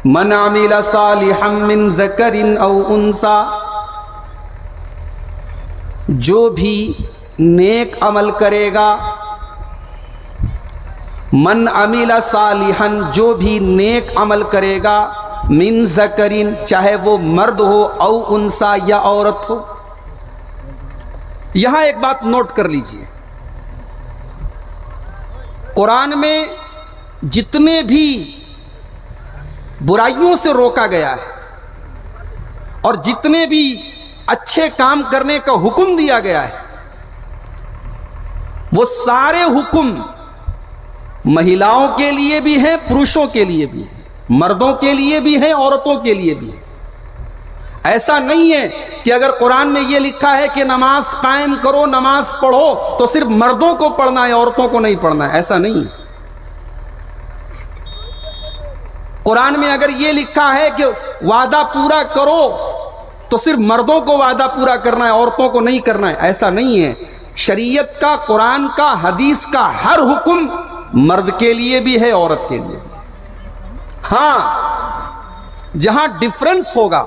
من عمل صالحا من ذکر او انثی، جو بھی نیک عمل کرے گا، من عمل صالحا جو بھی نیک عمل کرے گا، من ذکرین چاہے وہ مرد ہو، او انثی یا عورت ہو۔ یہاں ایک بات نوٹ کر لیجئے، قرآن میں جتنے بھی برائیوں سے روکا گیا ہے اور جتنے بھی اچھے کام کرنے کا حکم دیا گیا ہے، وہ سارے حکم مہیلاؤں کے لیے بھی ہیں، پروشوں کے لیے بھی ہیں، مردوں کے لیے بھی ہیں، عورتوں کے لیے بھی ہیں۔ ایسا نہیں ہے کہ اگر قرآن میں یہ لکھا ہے کہ نماز قائم کرو، نماز پڑھو، تو صرف مردوں کو پڑھنا ہے، عورتوں کو نہیں پڑھنا ہے، ایسا نہیں ہے۔ قرآن میں اگر یہ لکھا ہے کہ وعدہ پورا کرو تو صرف مردوں کو وعدہ پورا کرنا ہے، عورتوں کو نہیں کرنا ہے، ایسا نہیں ہے۔ شریعت کا، قرآن کا، حدیث کا ہر حکم مرد کے لیے بھی ہے، عورت کے لیے بھی ہے۔ ہاں، جہاں ڈفرنس ہوگا،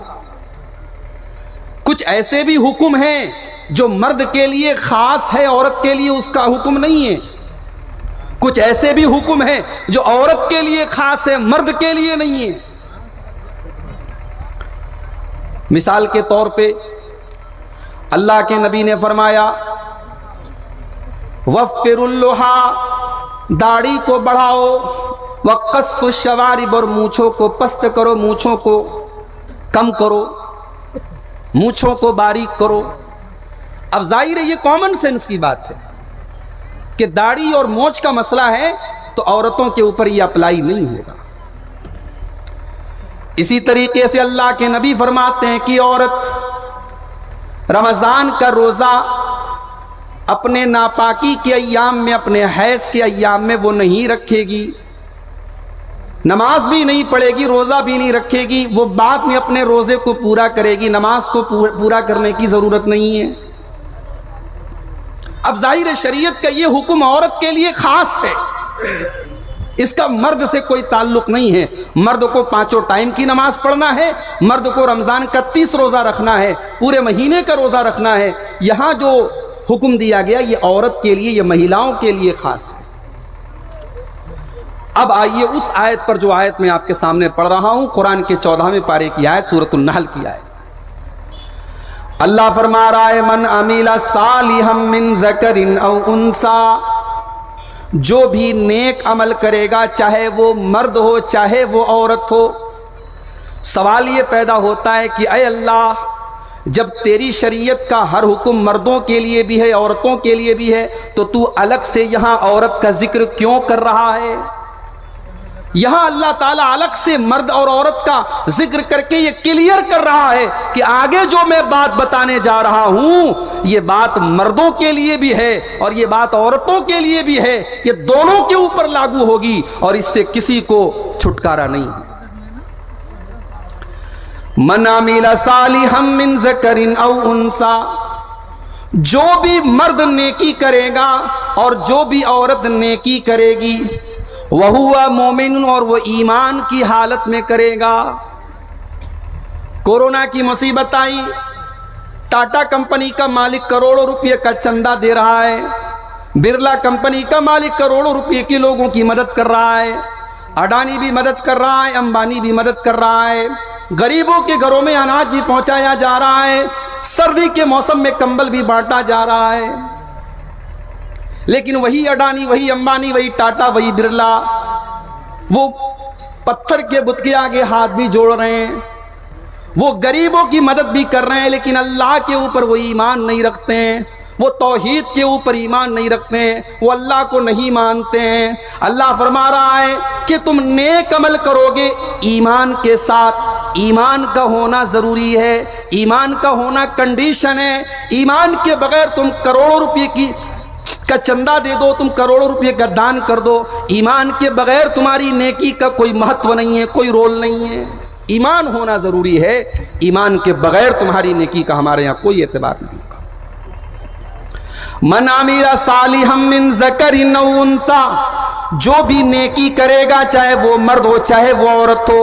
کچھ ایسے بھی حکم ہیں جو مرد کے لیے خاص ہے، عورت کے لیے اس کا حکم نہیں ہے۔ کچھ ایسے بھی حکم ہیں جو عورت کے لیے خاص ہے، مرد کے لیے نہیں ہے۔ مثال کے طور پہ اللہ کے نبی نے فرمایا، وفر اللحى، داڑھی کو بڑھاؤ، وقص الشوارب، اور مونچھوں کو پست کرو، مونچھوں کو کم کرو، مونچھوں کو باریک کرو۔ اب ظاہر ہے یہ کامن سینس کی بات ہے کہ داڑھی اور مونچھ کا مسئلہ ہے تو عورتوں کے اوپر یہ اپلائی نہیں ہوگا۔ اسی طریقے سے اللہ کے نبی فرماتے ہیں کہ عورت رمضان کا روزہ اپنے ناپاکی کے ایام میں، اپنے حیض کے ایام میں وہ نہیں رکھے گی، نماز بھی نہیں پڑھے گی، روزہ بھی نہیں رکھے گی، وہ بعد میں اپنے روزے کو پورا کرے گی، نماز کو پورا کرنے کی ضرورت نہیں ہے۔ اب ظاہر شریعت کا یہ حکم عورت کے لیے خاص ہے، اس کا مرد سے کوئی تعلق نہیں ہے۔ مرد کو 5 ٹائم کی نماز پڑھنا ہے، مرد کو رمضان کا 30 روزہ رکھنا ہے، پورے مہینے کا روزہ رکھنا ہے۔ یہاں جو حکم دیا گیا یہ عورت کے لیے، یہ مہیلاؤں کے لیے خاص ہے۔ اب آئیے اس آیت پر جو آیت میں آپ کے سامنے پڑھ رہا ہوں، قرآن کے 14ویں پارے کی آیت، سورۃ النحل کی آیت۔ اللہ فرما رہا ہے، من عمل صالحا من ذکر او انثی، جو بھی نیک عمل کرے گا، چاہے وہ مرد ہو چاہے وہ عورت ہو۔ سوال یہ پیدا ہوتا ہے کہ اے اللہ، جب تیری شریعت کا ہر حکم مردوں کے لیے بھی ہے، عورتوں کے لیے بھی ہے، تو الگ سے یہاں عورت کا ذکر کیوں کر رہا ہے؟ یہاں اللہ تعالیٰ الگ سے مرد اور عورت کا ذکر کر کے یہ کلیئر کر رہا ہے کہ آگے جو میں بات بتانے جا رہا ہوں، یہ بات مردوں کے لیے بھی ہے اور یہ بات عورتوں کے لیے بھی ہے، یہ دونوں کے اوپر لاگو ہوگی اور اس سے کسی کو چھٹکارا نہیں ہے۔ من عمل صالحا من ذکر او انثی، جو بھی مرد نیکی کرے گا اور جو بھی عورت نیکی کرے گی، وَهُوَ مُؤْمِنٌ، اور وہ ایمان کی حالت میں کرے گا۔ کورونا کی مصیبت آئی، ٹاٹا کمپنی کا مالک کروڑوں روپے کا چندہ دے رہا ہے، برلا کمپنی کا مالک کروڑوں روپے کے لوگوں کی مدد کر رہا ہے، اڈانی بھی مدد کر رہا ہے، امبانی بھی مدد کر رہا ہے، غریبوں کے گھروں میں اناج بھی پہنچایا جا رہا ہے، سردی کے موسم میں کمبل بھی بانٹا جا رہا ہے۔ لیکن وہی اڈانی، وہی امبانی، وہی ٹاٹا، وہی برلا، وہ پتھر کے بت کے آگے ہاتھ بھی جوڑ رہے ہیں، وہ غریبوں کی مدد بھی کر رہے ہیں، لیکن اللہ کے اوپر وہ ایمان نہیں رکھتے ہیں، وہ توحید کے اوپر ایمان نہیں رکھتے ہیں، وہ اللہ کو نہیں مانتے ہیں۔ اللہ فرما رہا ہے کہ تم نیک عمل کرو گے ایمان کے ساتھ، ایمان کا ہونا ضروری ہے، ایمان کا ہونا کنڈیشن ہے۔ ایمان کے بغیر تم کروڑوں روپے کا چندہ دے دو، تم کروڑوں روپے کا دان کر دو، ایمان کے بغیر تمہاری نیکی کا کوئی مہتو نہیں ہے، کوئی رول نہیں ہے۔ ایمان ہونا ضروری ہے، ایمان کے بغیر تمہاری نیکی کا ہمارے یہاں کوئی اعتبار نہیں ہوگا۔ من عمل صالحا من ذکر او انثی، جو بھی نیکی کرے گا چاہے وہ مرد ہو چاہے وہ عورت ہو،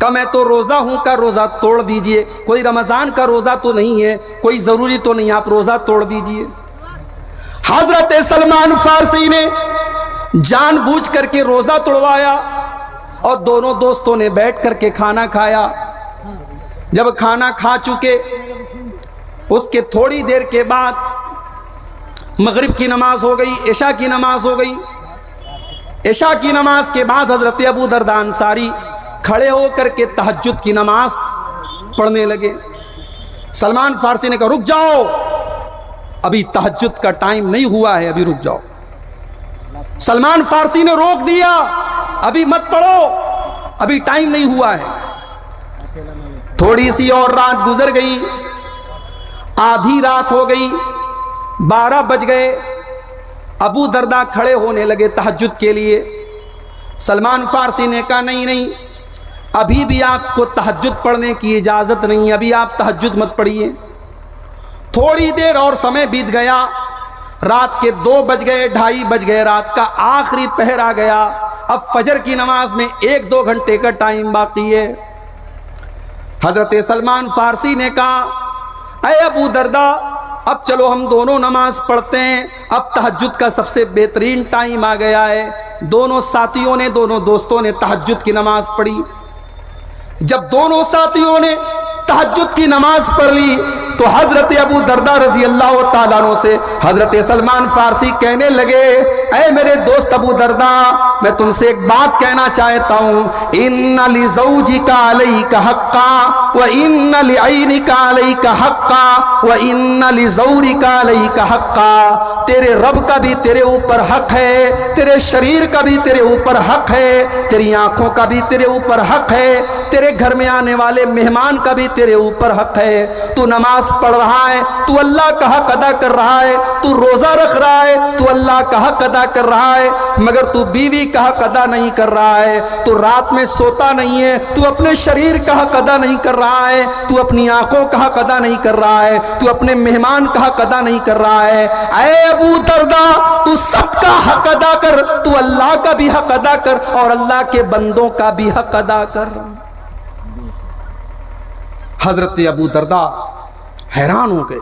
کہا میں تو روزہ ہوں، کا روزہ توڑ دیجئے، کوئی رمضان کا روزہ تو نہیں ہے، کوئی ضروری تو نہیں، آپ روزہ توڑ دیجئے۔ حضرت سلمان فارسی نے جان بوجھ کر کے روزہ توڑوایا اور دونوں دوستوں نے بیٹھ کر کے کھانا کھایا۔ جب کھانا کھا چکے اس کے تھوڑی دیر کے بعد مغرب کی نماز ہو گئی، عشاء کی نماز ہو گئی۔ عشاء کی نماز کے بعد حضرت ابو درداء انصاری کھڑے ہو کر کے تہجد کی نماز پڑھنے لگے۔ سلمان فارسی نے کہا رک جاؤ، ابھی تہجد کا ٹائم نہیں ہوا ہے، ابھی رک جاؤ۔ سلمان فارسی نے روک دیا، ابھی مت پڑھو، ابھی ٹائم نہیں ہوا ہے۔ تھوڑی سی اور رات گزر گئی، آدھی رات ہو گئی، 12 بج گئے۔ ابو درداء کھڑے ہونے لگے تہجد کے لیے۔ سلمان فارسی نے کہا نہیں، ابھی بھی آپ کو تہجد پڑھنے کی اجازت نہیں، ابھی آپ تہجد مت پڑھیے۔ تھوڑی دیر اور سمے بیت گیا، رات کے 2 بج گئے، 2:30 بج گئے، رات کا آخری پہر آ گیا۔ اب فجر کی نماز میں 1-2 گھنٹے کا ٹائم باقی ہے۔ حضرت سلمان فارسی نے کہا اے ابو درداء، اب چلو ہم دونوں نماز پڑھتے ہیں، اب تہجد کا سب سے بہترین ٹائم آ گیا ہے۔ دونوں ساتھیوں نے، دونوں دوستوں نے تہجد کی نماز پڑھی۔ جب دونوں ساتھیوں نے تہجد کی نماز پڑھ لی تو حضرت ابو درداء رضی اللہ تعالیٰ عنہ سے حضرت سلمان فارسی کہنے لگے اے میرے دوست ابو درداء، میں تم سے ایک بات کہنا چاہتا ہوں، ان لزوجک علیک حقا وان لعینک علیک حقا وان لزورک علیک حقا۔ تیرے رب کا بھی تیرے اوپر حق ہے، تیرے شریر کا بھی تیرے اوپر حق ہے، تیری آنکھوں کا بھی تیرے اوپر حق ہے، تیرے گھر میں آنے والے مہمان کا بھی تیرے اوپر حق ہے۔ تو نماز پڑھ رہا ہے، تو اللہ کا حق ادا کر رہا ہے، تو روزہ رکھ رہا ہے، تو اللہ کا حق ادا کر رہا ہے، مگر تو بیوی کا حق ادا نہیں کر رہا ہے، تو رات میں سوتا نہیں ہے، تو اپنے شریر کا حق ادا نہیں کر رہا ہے، تو اپنی آنکھوں کا حق ادا نہیں کر رہا ہے، تو اپنے مہمان کا حق ادا نہیں کر رہا ہے۔ اے ابو درداء، تو سب کا حق ادا کر، تو اللہ کا بھی حق ادا کر اور اللہ کے بندوں کا بھی حق ادا کر۔ حضرت ابو درداء حیران ہو گئے۔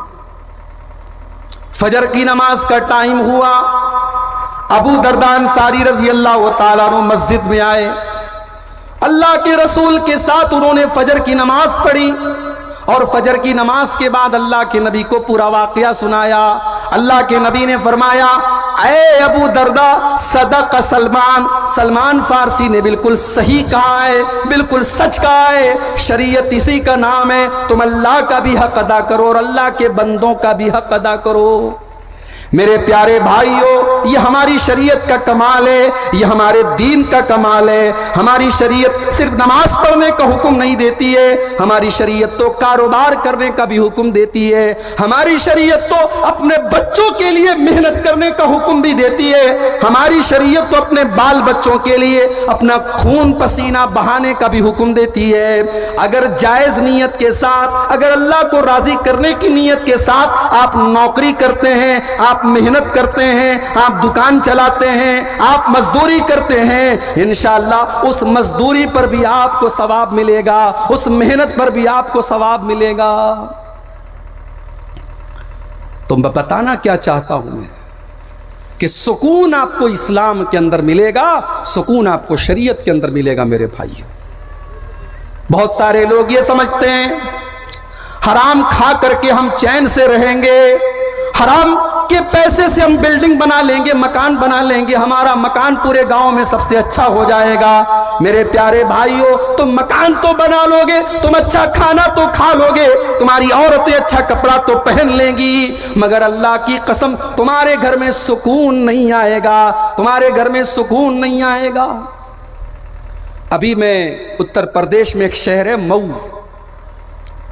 فجر کی نماز کا ٹائم ہوا، ابو درداء انصاری رضی اللہ تعالیٰ عنہ مسجد میں آئے، اللہ کے رسول کے ساتھ انہوں نے فجر کی نماز پڑھی اور فجر کی نماز کے بعد اللہ کے نبی کو پورا واقعہ سنایا۔ اللہ کے نبی نے فرمایا اے ابو درداء، صدق سلمان فارسی نے بالکل صحیح کہا ہے، بالکل سچ کہا ہے، شریعت اسی کا نام ہے، تم اللہ کا بھی حق ادا کرو اور اللہ کے بندوں کا بھی حق ادا کرو۔ میرے پیارے بھائیوں، یہ ہماری شریعت کا کمال ہے، یہ ہمارے دین کا کمال ہے۔ ہماری شریعت صرف نماز پڑھنے کا حکم نہیں دیتی ہے، ہماری شریعت تو کاروبار کرنے کا بھی حکم دیتی ہے، ہماری شریعت تو اپنے بچوں کے لیے محنت کرنے کا حکم بھی دیتی ہے، ہماری شریعت تو اپنے بال بچوں کے لیے اپنا خون پسینہ بہانے کا بھی حکم دیتی ہے۔ اگر جائز نیت کے ساتھ، اگر اللہ کو راضی کرنے کی نیت کے ساتھ آپ نوکری کرتے ہیں، آپ محنت کرتے ہیں، آپ دکان چلاتے ہیں، آپ مزدوری کرتے ہیں، انشاءاللہ اس مزدوری پر بھی آپ کو ثواب ملے گا، اس محنت پر بھی آپ کو ثواب ملے گا۔ تو میں بتانا کیا چاہتا ہوں میں کہ سکون آپ کو اسلام کے اندر ملے گا، سکون آپ کو شریعت کے اندر ملے گا میرے بھائی۔ بہت سارے لوگ یہ سمجھتے ہیں حرام کھا کر کے ہم چین سے رہیں گے، حرام کے پیسے سے ہم بلڈنگ بنا لیں گے، مکان بنا لیں گے، ہمارا مکان پورے گاؤں میں سب سے اچھا ہو جائے گا۔ میرے پیارے بھائیوں، تم مکان تو بنا لو گے، تم اچھا کھانا تو کھا لو گے، تمہاری عورتیں اچھا کپڑا تو پہن لیں گی، مگر اللہ کی قسم تمہارے گھر میں سکون نہیں آئے گا، تمہارے گھر میں سکون نہیں آئے گا۔ ابھی میں اتر پردیش میں ایک شہر ہے مئو،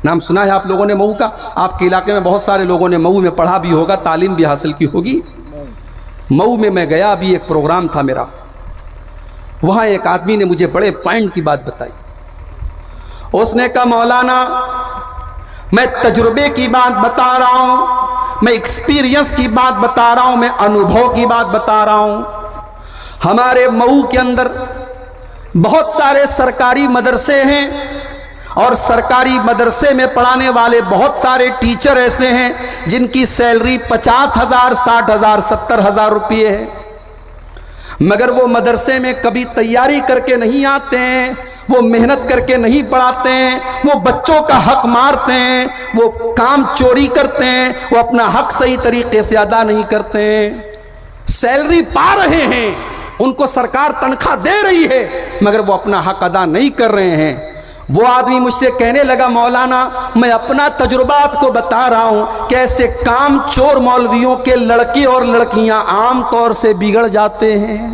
نام سنا ہے آپ لوگوں نے مئو کا؟ آپ کے علاقے میں بہت سارے لوگوں نے مئو میں پڑھا بھی ہوگا، تعلیم بھی حاصل کی ہوگی۔ مئو میں گیا، ابھی ایک پروگرام تھا میرا، وہاں ایک آدمی نے مجھے بڑے پوائنٹ کی بات بتائی۔ اس نے کہا مولانا میں تجربے کی بات بتا رہا ہوں، میں ایکسپیرینس کی بات بتا رہا ہوں، میں انوبھو کی بات بتا رہا ہوں۔ ہمارے مئو کے اندر بہت سارے سرکاری مدرسے ہیں اور سرکاری مدرسے میں پڑھانے والے بہت سارے ٹیچر ایسے ہیں جن کی سیلری 50,000 60,000 70,000 روپے ہے، مگر وہ مدرسے میں کبھی تیاری کر کے نہیں آتے ہیں، وہ محنت کر کے نہیں پڑھاتے ہیں، وہ بچوں کا حق مارتے ہیں، وہ کام چوری کرتے ہیں، وہ اپنا حق صحیح طریقے سے ادا نہیں کرتے ہیں، سیلری پا رہے ہیں، ان کو سرکار تنخواہ دے رہی ہے، مگر وہ اپنا حق ادا نہیں کر رہے ہیں۔ وہ آدمی مجھ سے کہنے لگا مولانا میں اپنا تجربہ آپ کو بتا رہا ہوں کہ ایسے کام چور مولویوں کے لڑکے اور لڑکیاں عام طور سے بگڑ جاتے ہیں۔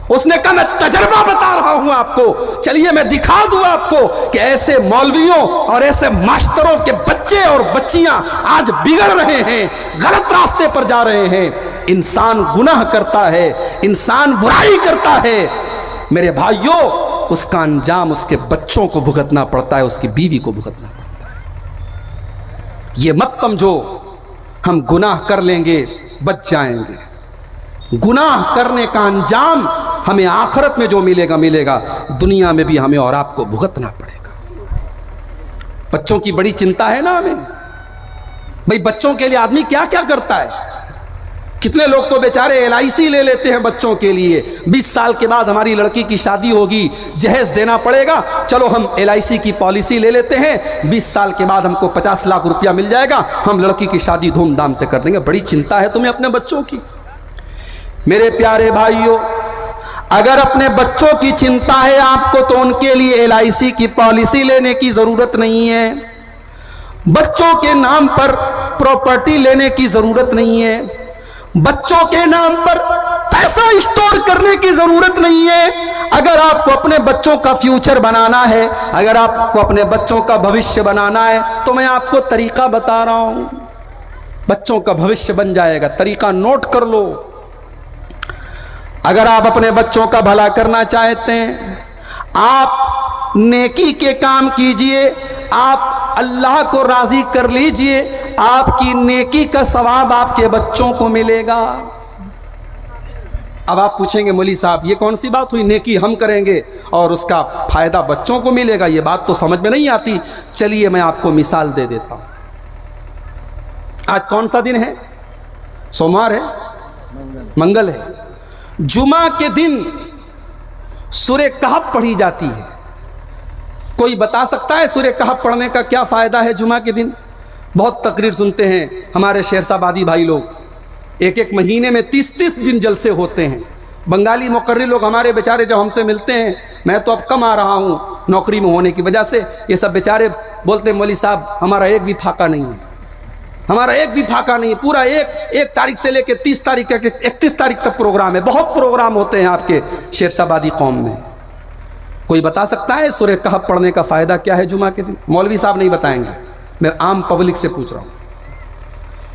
اس نے کہا میں تجربہ بتا رہا ہوں آپ کو، چلیے میں دکھا دوں آپ کو کہ ایسے مولویوں اور ایسے ماسٹروں کے بچے اور بچیاں آج بگڑ رہے ہیں، غلط راستے پر جا رہے ہیں۔ انسان گناہ کرتا ہے، انسان برائی کرتا ہے، میرے بھائیوں اس کا انجام اس کے بچوں کو بھگتنا پڑتا ہے، اس کی بیوی کو بھگتنا پڑتا ہے۔ یہ مت سمجھو ہم گناہ کر لیں گے بچ جائیں گے، گناہ کرنے کا انجام ہمیں آخرت میں جو ملے گا ملے گا، دنیا میں بھی ہمیں اور آپ کو بھگتنا پڑے گا۔ بچوں کی بڑی چنتا ہے نا ہمیں، بھئی بچوں کے لیے آدمی کیا کیا کرتا ہے۔ کتنے لوگ تو بیچارے LIC لے لیتے ہیں بچوں کے لیے، 20 سال کے بعد ہماری لڑکی کی شادی ہوگی، جہیز دینا پڑے گا، چلو ہم LIC کی پالیسی لے لیتے ہیں، 20 سال کے بعد ہم کو 50 لاکھ روپیہ مل جائے گا، ہم لڑکی کی شادی دھوم دھام سے کر دیں گے۔ بڑی چنتا ہے تمہیں اپنے بچوں کی۔ میرے پیارے بھائیوں، اگر اپنے بچوں کی چنتا ہے آپ کو تو ان کے لیے LIC کی پالیسی لینے کی ضرورت نہیں ہے، بچوں کے نام پر پراپرٹی لینے کی ضرورت نہیں ہے، بچوں کے نام پر پیسہ اسٹور کرنے کی ضرورت نہیں ہے۔ اگر آپ کو اپنے بچوں کا فیوچر بنانا ہے، اگر آپ کو اپنے بچوں کا بھوشیہ بنانا ہے تو میں آپ کو طریقہ بتا رہا ہوں، بچوں کا بھوشیہ بن جائے گا۔ طریقہ نوٹ کر لو۔ اگر آپ اپنے بچوں کا بھلا کرنا چاہتے ہیں، آپ نیکی کے کام کیجئے، آپ اللہ کو راضی کر لیجئے، آپ کی نیکی کا ثواب آپ کے بچوں کو ملے گا۔ اب آپ پوچھیں گے مولوی صاحب یہ کون سی بات ہوئی، نیکی ہم کریں گے اور اس کا فائدہ بچوں کو ملے گا، یہ بات تو سمجھ میں نہیں آتی۔ چلیے میں آپ کو مثال دے دیتا ہوں۔ آج کون سا دن ہے؟ سوموار ہے، منگل ہے۔ جمعہ کے دن سورہ کہف پڑھی جاتی ہے۔ کوئی بتا سکتا ہے سورہ کہف پڑھنے کا کیا فائدہ ہے جمعہ کے دن؟ بہت تقریر سنتے ہیں ہمارے شیر آبادی بھائی لوگ، ایک مہینے میں 30 دن جلسے ہوتے ہیں۔ بنگالی مقرر لوگ ہمارے بیچارے جب ہم سے ملتے ہیں، میں تو اب کم آ رہا ہوں نوکری میں ہونے کی وجہ سے، یہ سب بیچارے بولتے ہیں مولوی صاحب ہمارا ایک بھی پھاقہ نہیں ہے، ہمارا ایک بھی پھاقہ نہیں، پورا ایک تاریخ سے لے کے 30 تاریخ تک 31 تاریخ تک پروگرام ہے۔ بہت پروگرام ہوتے ہیں آپ کے شیر آبادی قوم میں۔ کوئی بتا سکتا ہے سورہ کہف پڑھنے کا فائدہ کیا ہے جمعہ کے دن؟ مولوی صاحب نہیں بتائیں گے، میں عام پبلک سے پوچھ رہا ہوں۔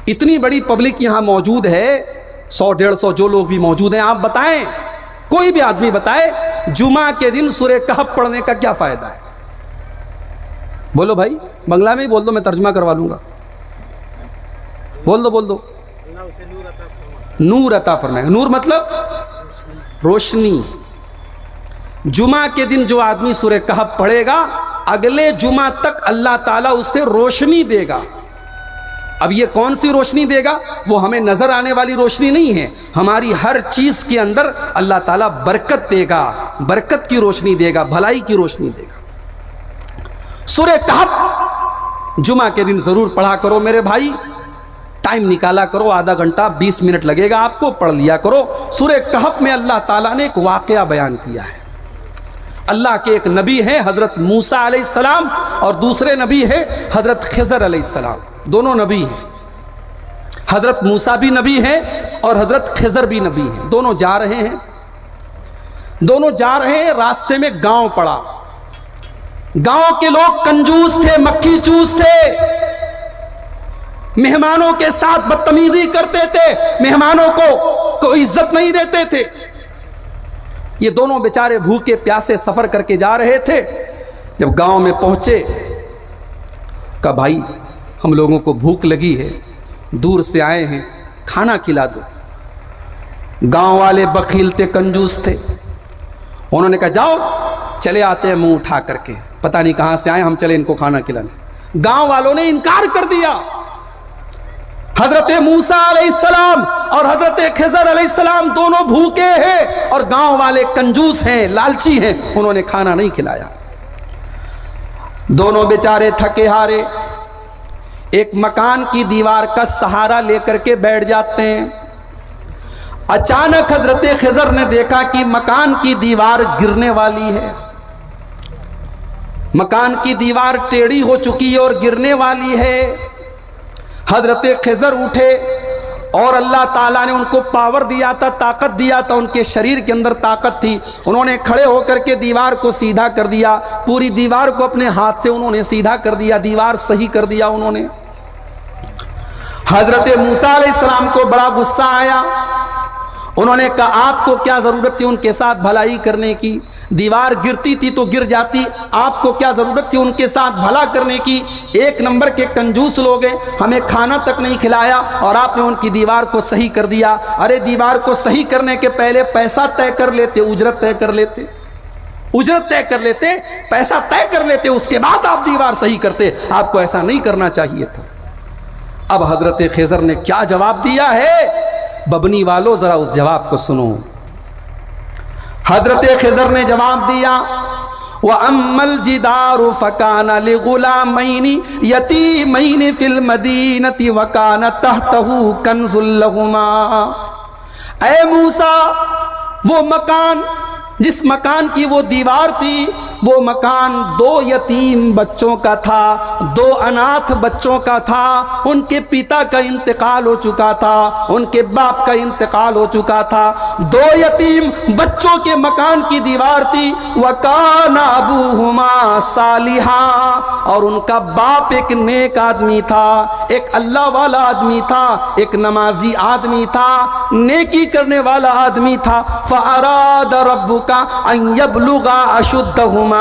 اتنی بڑی پبلک یہاں موجود ہے، 100-150 جو لوگ بھی موجود ہیں، آپ بتائیں، کوئی بھی آدمی بتائے جمعہ کے دن سورہ کہف پڑھنے کا کیا فائدہ ہے؟ بولو بھائی، بنگلہ میں ہی بول دو، میں ترجمہ کروا لوں گا۔ بول دو۔ نور عطا فرمائے۔ نور مطلب روشنی۔ جمعہ کے دن جو آدمی سورہ کہف پڑھے گا، اگلے جمعہ تک اللہ تعالیٰ اسے روشنی دے گا۔ اب یہ کون سی روشنی دے گا؟ وہ ہمیں نظر آنے والی روشنی نہیں ہے، ہماری ہر چیز کے اندر اللہ تعالیٰ برکت دے گا، برکت کی روشنی دے گا، بھلائی کی روشنی دے گا۔ سورہ کہف جمعہ کے دن ضرور پڑھا کرو میرے بھائی، ٹائم نکالا کرو، آدھا گھنٹہ 20 منٹ لگے گا آپ کو، پڑھ لیا کرو۔ سورہ کہف میں اللہ تعالیٰ نے ایک واقعہ بیان کیا ہے۔ اللہ کے ایک نبی ہیں حضرت موسیٰ علیہ السلام، اور دوسرے نبی ہیں حضرت خضر علیہ السلام، دونوں نبی ہیں۔ حضرت موسیٰ بھی نبی ہیں اور حضرت خضر بھی نبی ہیں، دونوں جا رہے ہیں، راستے میں گاؤں پڑا۔ گاؤں کے لوگ کنجوس تھے، مکھی چوس تھے، مہمانوں کے ساتھ بدتمیزی کرتے تھے، مہمانوں کو عزت نہیں دیتے تھے۔ یہ دونوں بیچارے بھوکے پیاسے سفر کر کے جا رہے تھے۔ جب گاؤں میں پہنچے کہا بھائی ہم لوگوں کو بھوک لگی ہے، دور سے آئے ہیں، کھانا کھلا دو۔ گاؤں والے بخیل تھے، کنجوس تھے، انہوں نے کہا جاؤ چلے آتے ہیں منہ اٹھا کر کے، پتہ نہیں کہاں سے آئے، ہم چلے ان کو کھانا کھلانے۔ گاؤں والوں نے انکار کر دیا۔ حضرت موسیٰ علیہ السلام اور حضرت خضر علیہ السلام دونوں بھوکے ہیں اور گاؤں والے کنجوس ہیں، لالچی ہیں، انہوں نے کھانا نہیں کھلایا۔ دونوں بیچارے تھکے ہارے ایک مکان کی دیوار کا سہارا لے کر کے بیٹھ جاتے ہیں۔ اچانک حضرت خضر نے دیکھا کہ مکان کی دیوار گرنے والی ہے، مکان کی دیوار ٹیڑھی ہو چکی ہے اور گرنے والی ہے۔ حضرت خضر اٹھے اور اللہ تعالیٰ نے ان کو پاور دیا تھا، طاقت دیا تھا، ان کے شریر کے اندر طاقت تھی۔ انہوں نے کھڑے ہو کر کے دیوار کو سیدھا کر دیا، پوری دیوار کو اپنے ہاتھ سے انہوں نے سیدھا کر دیا، دیوار صحیح کر دیا انہوں نے۔ حضرت موسیٰ علیہ السلام کو بڑا غصہ آیا، انہوں نے کہا آپ کو کیا ضرورت تھی ان کے ساتھ بھلائی کرنے کی؟ دیوار گرتی تھی تو گر جاتی، آپ کو کیا ضرورت تھی ان کے ساتھ بھلا کرنے کی؟ ایک نمبر کے کنجوس لوگ ہیں، ہمیں کھانا تک نہیں کھلایا اور آپ نے ان کی دیوار کو صحیح کر دیا۔ ارے دیوار کو صحیح کرنے کے پہلے پیسہ طے کر لیتے، اجرت طے کر لیتے، اجرت طے کر لیتے، پیسہ طے کر لیتے، اس کے بعد آپ دیوار صحیح کرتے۔ آپ کو ایسا نہیں کرنا چاہیے تھا۔ اب حضرت خضر نے کیا جواب دیا ہے، ببنی والو ذرا اس جواب کو سنو۔ حضرت خضر نے جواب دیا وَأَمَّا الْجِدَارُ فَكَانَ لِغُلَامَيْنِ يَتِيمَيْنِ فِي الْمَدِينَةِ وَكَانَ تَحْتَهُ كَنْزٌ لَهُمَا۔ اے موسیٰ، وہ مکان، جس مکان کی وہ دیوار تھی، وہ مکان دو یتیم بچوں کا تھا، دو اناتھ بچوں کا تھا۔ ان کے پتا کا انتقال ہو چکا تھا، ان کے باپ کا انتقال ہو چکا تھا۔ دو یتیم بچوں کے مکان کی دیوار تھی۔ وَكَانَ أَبُوهُمَا صَالِحًا، اور ان کا باپ ایک نیک آدمی تھا، ایک اللہ والا آدمی تھا، ایک نمازی آدمی تھا، نیکی کرنے والا آدمی تھا۔ فَأَرَادَ رَبُّكَ أَن يَبْلُغَا أَشُدَّهُمَا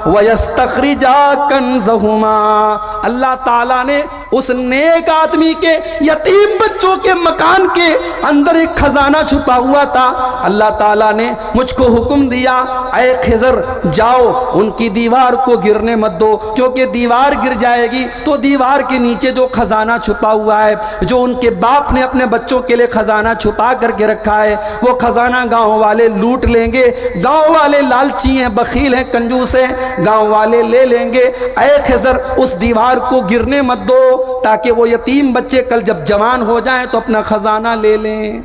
وَيَسْتَخْرِجَا كَنْزَهُمَا، اللہ تعالیٰ نے اس نیک آدمی کے یتیم بچوں کے مکان کے اندر ایک خزانہ چھپا ہوا تھا۔ اللہ تعالیٰ نے مجھ کو حکم دیا، اے خضر جاؤ ان کی دیوار کو گرنے مت دو، کیونکہ دیوار گر جائے گی تو دیوار کے نیچے جو خزانہ چھپا ہوا ہے، جو ان کے باپ نے اپنے بچوں کے لیے خزانہ چھپا کر کے رکھا ہے، وہ خزانہ گاؤں والے لوٹ لیں گے۔ گاؤں والے لالچی ہیں، بخیل ہیں، کنجوس ہیں، گاؤں والے لے لیں گے۔ اے خضر اس دیوار کو گرنے مت دو، تاکہ وہ یتیم بچے کل جب جوان ہو جائیں تو اپنا خزانہ لے لیں۔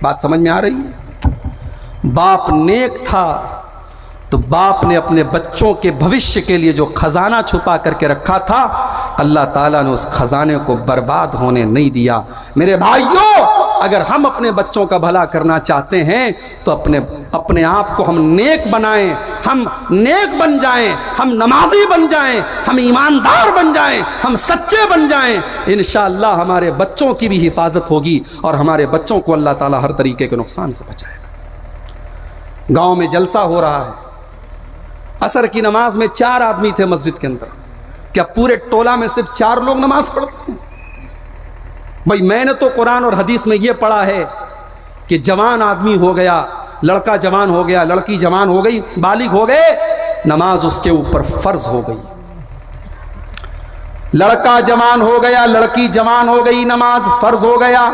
بات سمجھ میں آ رہی ہے؟ باپ نیک تھا تو باپ نے اپنے بچوں کے بھوشیہ کے لیے جو خزانہ چھپا کر کے رکھا تھا، اللہ تعالیٰ نے اس خزانے کو برباد ہونے نہیں دیا۔ میرے بھائیوں، اگر ہم اپنے بچوں کا بھلا کرنا چاہتے ہیں تو اپنے آپ کو ہم نیک بنائیں، ہم نیک بن جائیں، ہم نمازی بن جائیں، ہم ایماندار بن جائیں، ہم سچے بن جائیں، انشاءاللہ ہمارے بچوں کی بھی حفاظت ہوگی اور ہمارے بچوں کو اللہ تعالیٰ ہر طریقے کے نقصان سے بچائے گا۔ گاؤں میں جلسہ ہو رہا ہے، عصر کی نماز میں 4 آدمی تھے مسجد کے اندر، کیا پورے ٹولہ میں صرف 4 لوگ نماز پڑھتے ہیں؟ بھائی میں نے تو قرآن اور حدیث میں یہ پڑھا ہے کہ جوان آدمی ہو گیا، لڑکا جوان ہو گیا، لڑکی جوان ہو گئی، بالغ ہو گئے، نماز اس کے اوپر فرض ہو گئی۔ لڑکا جوان ہو گیا، لڑکی جوان ہو گئی، نماز فرض ہو گیا۔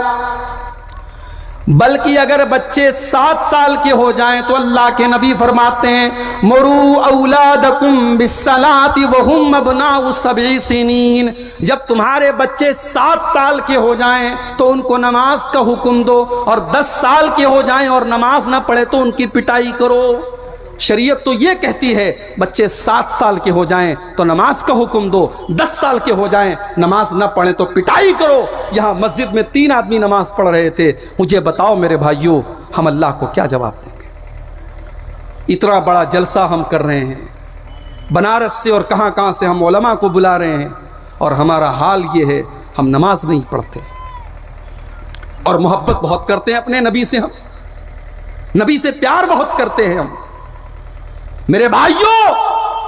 بلکہ اگر بچے 7 سال کے ہو جائیں تو اللہ کے نبی فرماتے ہیں مروا اولادکم بالصلاۃ وہم ابناء 7 سنین، جب تمہارے بچے 7 سال کے ہو جائیں تو ان کو نماز کا حکم دو، اور 10 سال کے ہو جائیں اور نماز نہ پڑھے تو ان کی پٹائی کرو۔ شریعت تو یہ کہتی ہے بچے 7 سال کے ہو جائیں تو نماز کا حکم دو، 10 سال کے ہو جائیں نماز نہ پڑھیں تو پٹائی کرو۔ یہاں مسجد میں 3 آدمی نماز پڑھ رہے تھے، مجھے بتاؤ میرے بھائیوں ہم اللہ کو کیا جواب دیں گے؟ اتنا بڑا جلسہ ہم کر رہے ہیں، بنارس سے اور کہاں کہاں سے ہم علماء کو بلا رہے ہیں، اور ہمارا حال یہ ہے ہم نماز نہیں پڑھتے اور محبت بہت کرتے ہیں اپنے نبی سے، ہم نبی سے پیار بہت کرتے ہیں ہم۔ میرے بھائیوں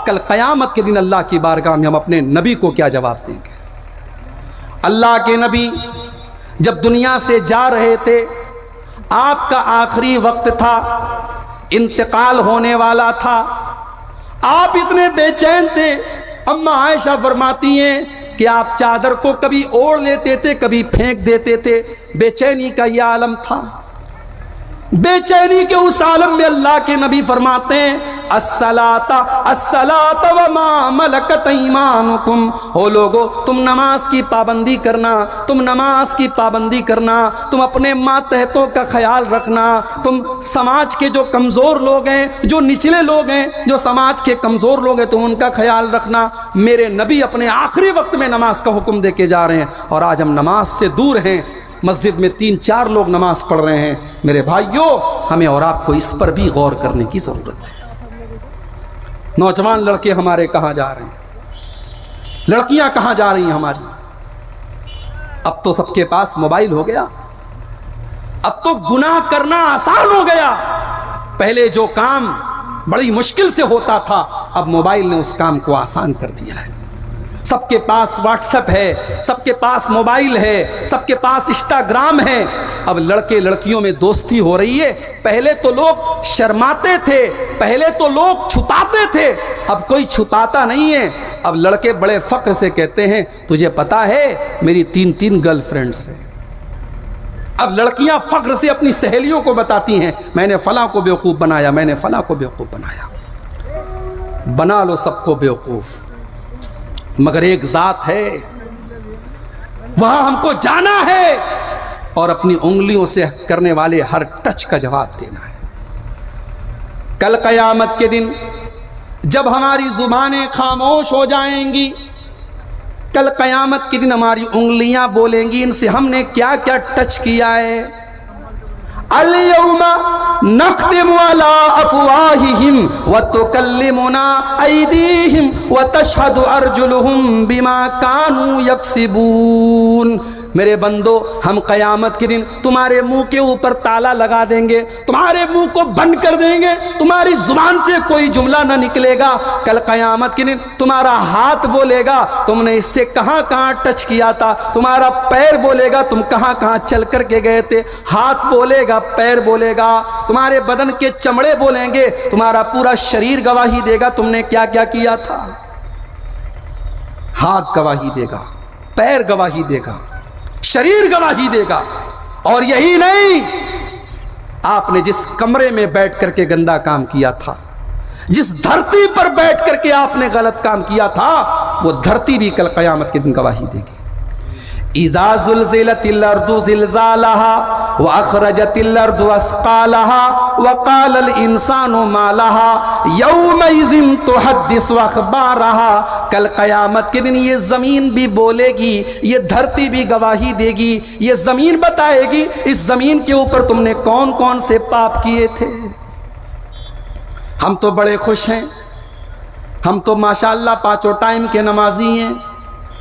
کل قیامت کے دن اللہ کی بارگاہ میں ہم اپنے نبی کو کیا جواب دیں گے؟ اللہ کے نبی جب دنیا سے جا رہے تھے، آپ کا آخری وقت تھا، انتقال ہونے والا تھا، آپ اتنے بے چین تھے، اما عائشہ فرماتی ہیں کہ آپ چادر کو کبھی اوڑھ لیتے تھے، کبھی پھینک دیتے تھے، بے چینی کا یہ عالم تھا۔ بے چینی کے اس عالم میں اللہ کے نبی فرماتے ہیں الصلاۃ وما ملکت ایمانکم، او لوگو تم نماز کی پابندی کرنا، تم نماز کی پابندی کرنا، تم اپنے ماتحتوں کا خیال رکھنا، تم سماج کے جو کمزور لوگ ہیں، جو نچلے لوگ ہیں، جو سماج کے کمزور لوگ ہیں، تم ان کا خیال رکھنا۔ میرے نبی اپنے آخری وقت میں نماز کا حکم دے کے جا رہے ہیں، اور آج ہم نماز سے دور ہیں، مسجد میں 3-4 لوگ نماز پڑھ رہے ہیں۔ میرے بھائیوں، ہمیں اور آپ کو اس پر بھی غور کرنے کی ضرورت ہے۔ نوجوان لڑکے ہمارے کہاں جا رہے ہیں؟ لڑکیاں کہاں جا رہی ہیں ہماری؟ اب تو سب کے پاس موبائل ہو گیا، اب تو گناہ کرنا آسان ہو گیا۔ پہلے جو کام بڑی مشکل سے ہوتا تھا، اب موبائل نے اس کام کو آسان کر دیا ہے۔ سب کے پاس واٹس ایپ ہے، سب کے پاس موبائل ہے، سب کے پاس انسٹاگرام ہے۔ اب لڑکے لڑکیوں میں دوستی ہو رہی ہے۔ پہلے تو لوگ شرماتے تھے، پہلے تو لوگ چھپاتے تھے، اب کوئی چھپاتا نہیں ہے۔ اب لڑکے بڑے فخر سے کہتے ہیں تجھے پتا ہے میری 3 گرل فرینڈز ہیں۔ اب لڑکیاں فخر سے اپنی سہیلیوں کو بتاتی ہیں میں نے فلاں کو بیوقوف بنایا، میں نے فلاں کو بیوقوف بنایا۔ بنا لو سب کو بیوقوف، مگر ایک ذات ہے، وہاں ہم کو جانا ہے اور اپنی انگلیوں سے کرنے والے ہر ٹچ کا جواب دینا ہے۔ کل قیامت کے دن جب ہماری زبانیں خاموش ہو جائیں گی، کل قیامت کے دن ہماری انگلیاں بولیں گی ان سے ہم نے کیا کیا ٹچ کیا ہے۔ اليوم نختم على افواههم وتكلمنا ايديهم وتشهد ارجلهم بما كانوا يكسبون۔ میرے بندو، ہم قیامت کے دن تمہارے منہ کے اوپر تالا لگا دیں گے، تمہارے منہ کو بند کر دیں گے، تمہاری زبان سے کوئی جملہ نہ نکلے گا۔ کل قیامت کے دن تمہارا ہاتھ بولے گا تم نے اس سے کہاں کہاں ٹچ کیا تھا، تمہارا پیر بولے گا تم کہاں کہاں چل کر کے گئے تھے، ہاتھ بولے گا، پیر بولے گا، تمہارے بدن کے چمڑے بولیں گے، تمہارا پورا شریر گواہی دے گا تم نے کیا کیا کیا تھا۔ ہاتھ گواہی دے گا، پیر گواہی دے گا، شریر گواہی دے گا۔ اور یہی نہیں، آپ نے جس کمرے میں بیٹھ کر کے گندا کام کیا تھا، جس دھرتی پر بیٹھ کر کے آپ نے غلط کام کیا تھا، وہ دھرتی بھی کل قیامت کے دن گواہی دے گی۔ اذا زلزلت الارض زلزالها واخرجت الارض اثقالها وقال الانسان ما لها يومئذ تحدث اخبارها۔ کل قیامت کے دن یہ زمین بھی بولے گی، یہ دھرتی بھی گواہی دے گی، یہ زمین بتائے گی اس زمین کے اوپر تم نے کون کون سے پاپ کیے تھے۔ ہم تو بڑے خوش ہیں، ہم تو ماشاءاللہ 5 ٹائم کے نمازی ہیں،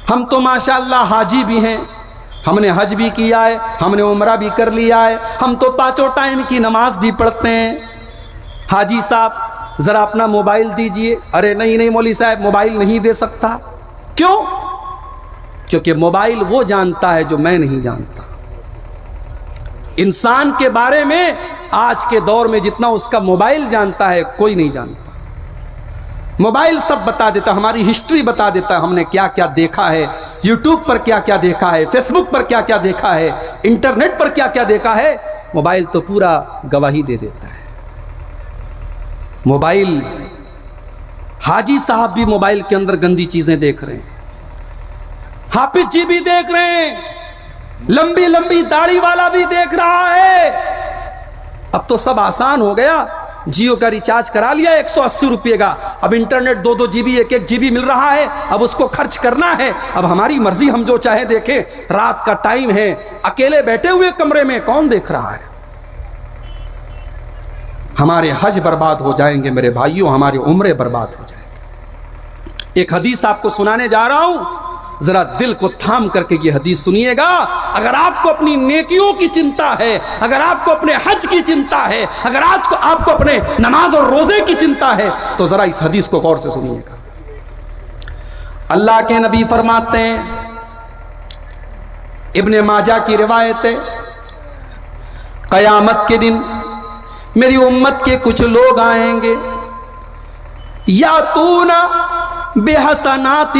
ہم تو ماشاءاللہ حاجی بھی ہیں، ہم نے حج بھی کیا ہے، ہم نے عمرہ بھی کر لیا ہے، ہم تو 5 ٹائم کی نماز بھی پڑھتے ہیں۔ حاجی صاحب ذرا اپنا موبائل دیجئے۔ ارے نہیں مولوی صاحب موبائل نہیں دے سکتا۔ کیوں؟ کیونکہ موبائل وہ جانتا ہے جو میں نہیں جانتا۔ انسان کے بارے میں آج کے دور میں جتنا اس کا موبائل جانتا ہے کوئی نہیں جانتا۔ موبائل سب بتا دیتا، ہماری ہسٹری بتا دیتا، ہم نے کیا کیا دیکھا ہے، یوٹیوب پر کیا کیا دیکھا ہے، فیس بک پر کیا کیا دیکھا ہے، انٹرنیٹ پر کیا کیا دیکھا ہے۔ موبائل تو پورا گواہی دے دیتا ہے۔ موبائل، حاجی صاحب بھی موبائل کے اندر گندی چیزیں دیکھ رہے ہیں، حافظ جی بھی دیکھ رہے ہیں، لمبی لمبی داڑھی والا بھی دیکھ رہا ہے۔ اب تو سب آسان ہو گیا، جیو کا ریچارج کرا لیا 180 روپے کا، اب انٹرنیٹ 2 GB 1 GB مل رہا ہے، اب اس کو خرچ کرنا ہے، اب ہماری مرضی ہم جو چاہے دیکھیں۔ رات کا ٹائم ہے، اکیلے بیٹھے ہوئے کمرے میں کون دیکھ رہا ہے؟ ہمارے حج برباد ہو جائیں گے میرے بھائیوں، ہمارے عمرے برباد ہو جائیں گے۔ ایک حدیث آپ کو سنانے جا رہا ہوں، ذرا دل کو تھام کر کے یہ حدیث سنیے گا۔ اگر آپ کو اپنی نیکیوں کی چنتا ہے، اگر آپ کو اپنے حج کی چنتا ہے، اگر آپ کو اپنے نماز اور روزے کی چنتا ہے تو ذرا اس حدیث کو غور سے سنیے گا۔ اللہ کے نبی فرماتے ہیں، ابن ماجہ کی روایت ہے، قیامت کے دن میری امت کے کچھ لوگ آئیں گے یاتونا بحسنات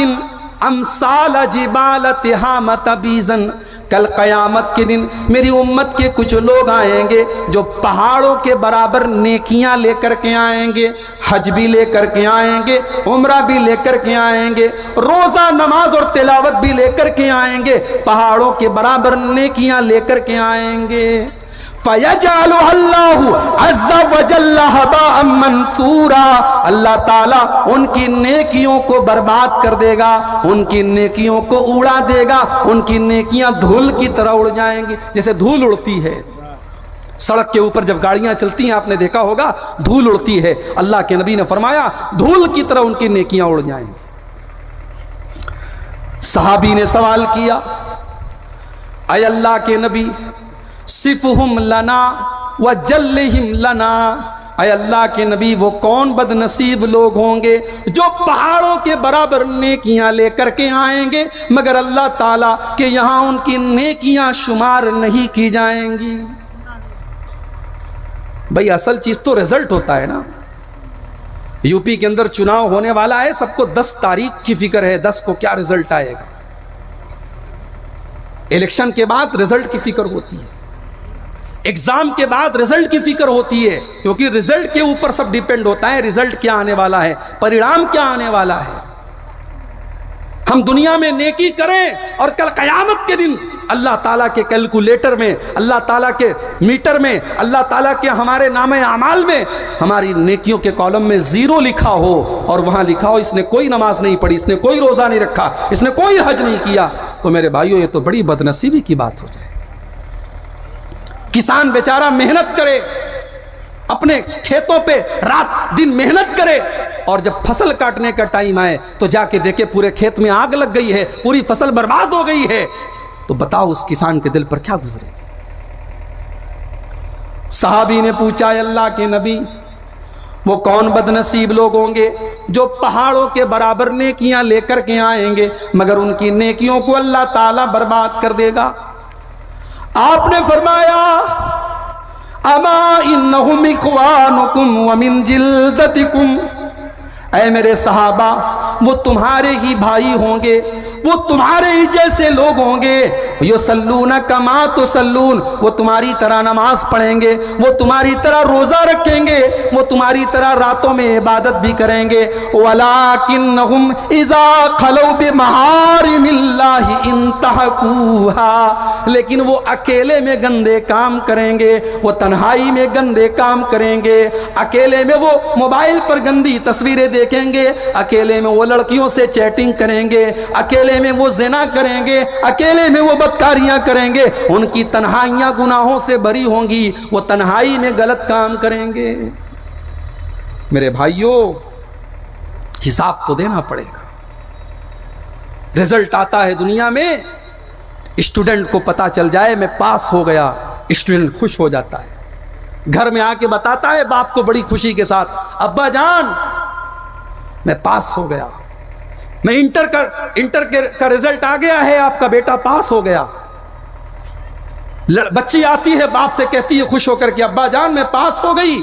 امثال جبال تہامۃ بیزن، کل قیامت کے دن میری امت کے کچھ لوگ آئیں گے جو پہاڑوں کے برابر نیکیاں لے کر کے آئیں گے، حج بھی لے کر کے آئیں گے، عمرہ بھی لے کر کے آئیں گے، روزہ نماز اور تلاوت بھی لے کر کے آئیں گے، پہاڑوں کے برابر نیکیاں لے کر کے آئیں گے۔ فَيَجْعَلُهَا اللَّهُ عَزَّ وَجَلَّ هَبَاءً مَنْثُورًا، اللہ تعالیٰ ان کی نیکیوں کو برباد کر دے گا، ان کی نیکیوں کو اڑا دے گا، ان کی نیکیاں دھول کی طرح اڑ جائیں گی، جیسے دھول اڑتی ہے سڑک کے اوپر جب گاڑیاں چلتی ہیں، آپ نے دیکھا ہوگا دھول اڑتی ہے، اللہ کے نبی نے فرمایا دھول کی طرح ان کی نیکیاں اڑ جائیں گی۔ صحابی نے سوال کیا، اے اللہ کے نبی صفہم لنا وجلہم لنا، اے اللہ کے نبی وہ کون بد نصیب لوگ ہوں گے جو پہاڑوں کے برابر نیکیاں لے کر کے آئیں گے مگر اللہ تعالیٰ کہ یہاں ان کی نیکیاں شمار نہیں کی جائیں گی۔ بھئی اصل چیز تو رزلٹ ہوتا ہے نا۔ یو پی کے اندر چناؤ ہونے والا ہے، سب کو 10 تاریخ کی فکر ہے، 10 کو کیا رزلٹ آئے گا۔ الیکشن کے بعد رزلٹ کی فکر ہوتی ہے، ایگزام کے بعد رزلٹ کی فکر ہوتی ہے، کیونکہ رزلٹ کے اوپر سب ڈیپینڈ ہوتا ہے، رزلٹ کیا آنے والا ہے، پریڑام کیا آنے والا ہے۔ ہم دنیا میں نیکی کریں اور کل قیامت کے دن اللہ تعالیٰ کے کیلکولیٹر میں، اللہ تعالیٰ کے میٹر میں، اللہ تعالیٰ کے ہمارے نام اعمال میں ہماری نیکیوں کے کالم میں 0 لکھا ہو، اور وہاں لکھا ہو اس نے کوئی نماز نہیں پڑھی، اس نے کوئی روزہ نہیں رکھا، اس نے کوئی حج نہیں کیا، تو میرے بھائیوں یہ تو بڑی بدنصیبی کی بات ہو جائے۔ کسان بیچارہ محنت کرے، اپنے کھیتوں پہ رات دن محنت کرے، اور جب فصل کاٹنے کا ٹائم آئے تو جا کے دیکھے پورے کھیت میں آگ لگ گئی ہے، پوری فصل برباد ہو گئی ہے، تو بتاؤ اس کسان کے دل پر کیا گزرے گی۔ صحابی نے پوچھا، اے اللہ کے نبی وہ کون بد نصیب لوگ ہوں گے جو پہاڑوں کے برابر نیکیاں لے کر کے آئیں گے مگر ان کی نیکیوں کو اللہ تعالیٰ برباد کر دے گا۔ آپ نے فرمایا اما انہم اخوانکم ومن جلدتکم، اے میرے صحابہ وہ تمہارے ہی بھائی ہوں گے، وہ تمہارے ہی جیسے لوگ ہوں گے، یصلون کما تصلون، وہ تمہاری طرح نماز پڑھیں گے، وہ تمہاری طرح روزہ رکھیں گے، وہ تمہاری طرح راتوں میں عبادت بھی کریں گے، ولکنہم اذا خلو بمحارم اللہ انتہکوہا، لیکن وہ اکیلے میں گندے کام کریں گے، وہ تنہائی میں گندے کام کریں گے، اکیلے میں وہ موبائل پر گندی تصویریں دیکھیں گے، اکیلے میں وہ لڑکیوں سے چیٹنگ کریں گے، اکیلے میں وہ زنا کریں گے، اکیلے میں وہ بدکاریاں کریں گے، ان کی تنہائیاں گناہوں سے بری ہوں گی، وہ تنہائی میں غلط کام کریں گے۔ میرے بھائیوں حساب تو دینا پڑے گا۔ رزلٹ آتا ہے دنیا میں، اسٹوڈنٹ کو پتا چل جائے میں پاس ہو گیا، اسٹوڈنٹ خوش ہو جاتا ہے، گھر میں آ کے بتاتا ہے باپ کو بڑی خوشی کے ساتھ، ابا جان میں پاس ہو گیا، میں انٹر کا رزلٹ آ گیا ہے، آپ کا بیٹا پاس ہو گیا۔ بچی آتی ہے باپ سے کہتی ہے خوش ہو کر کے ابا جان میں پاس ہو گئی،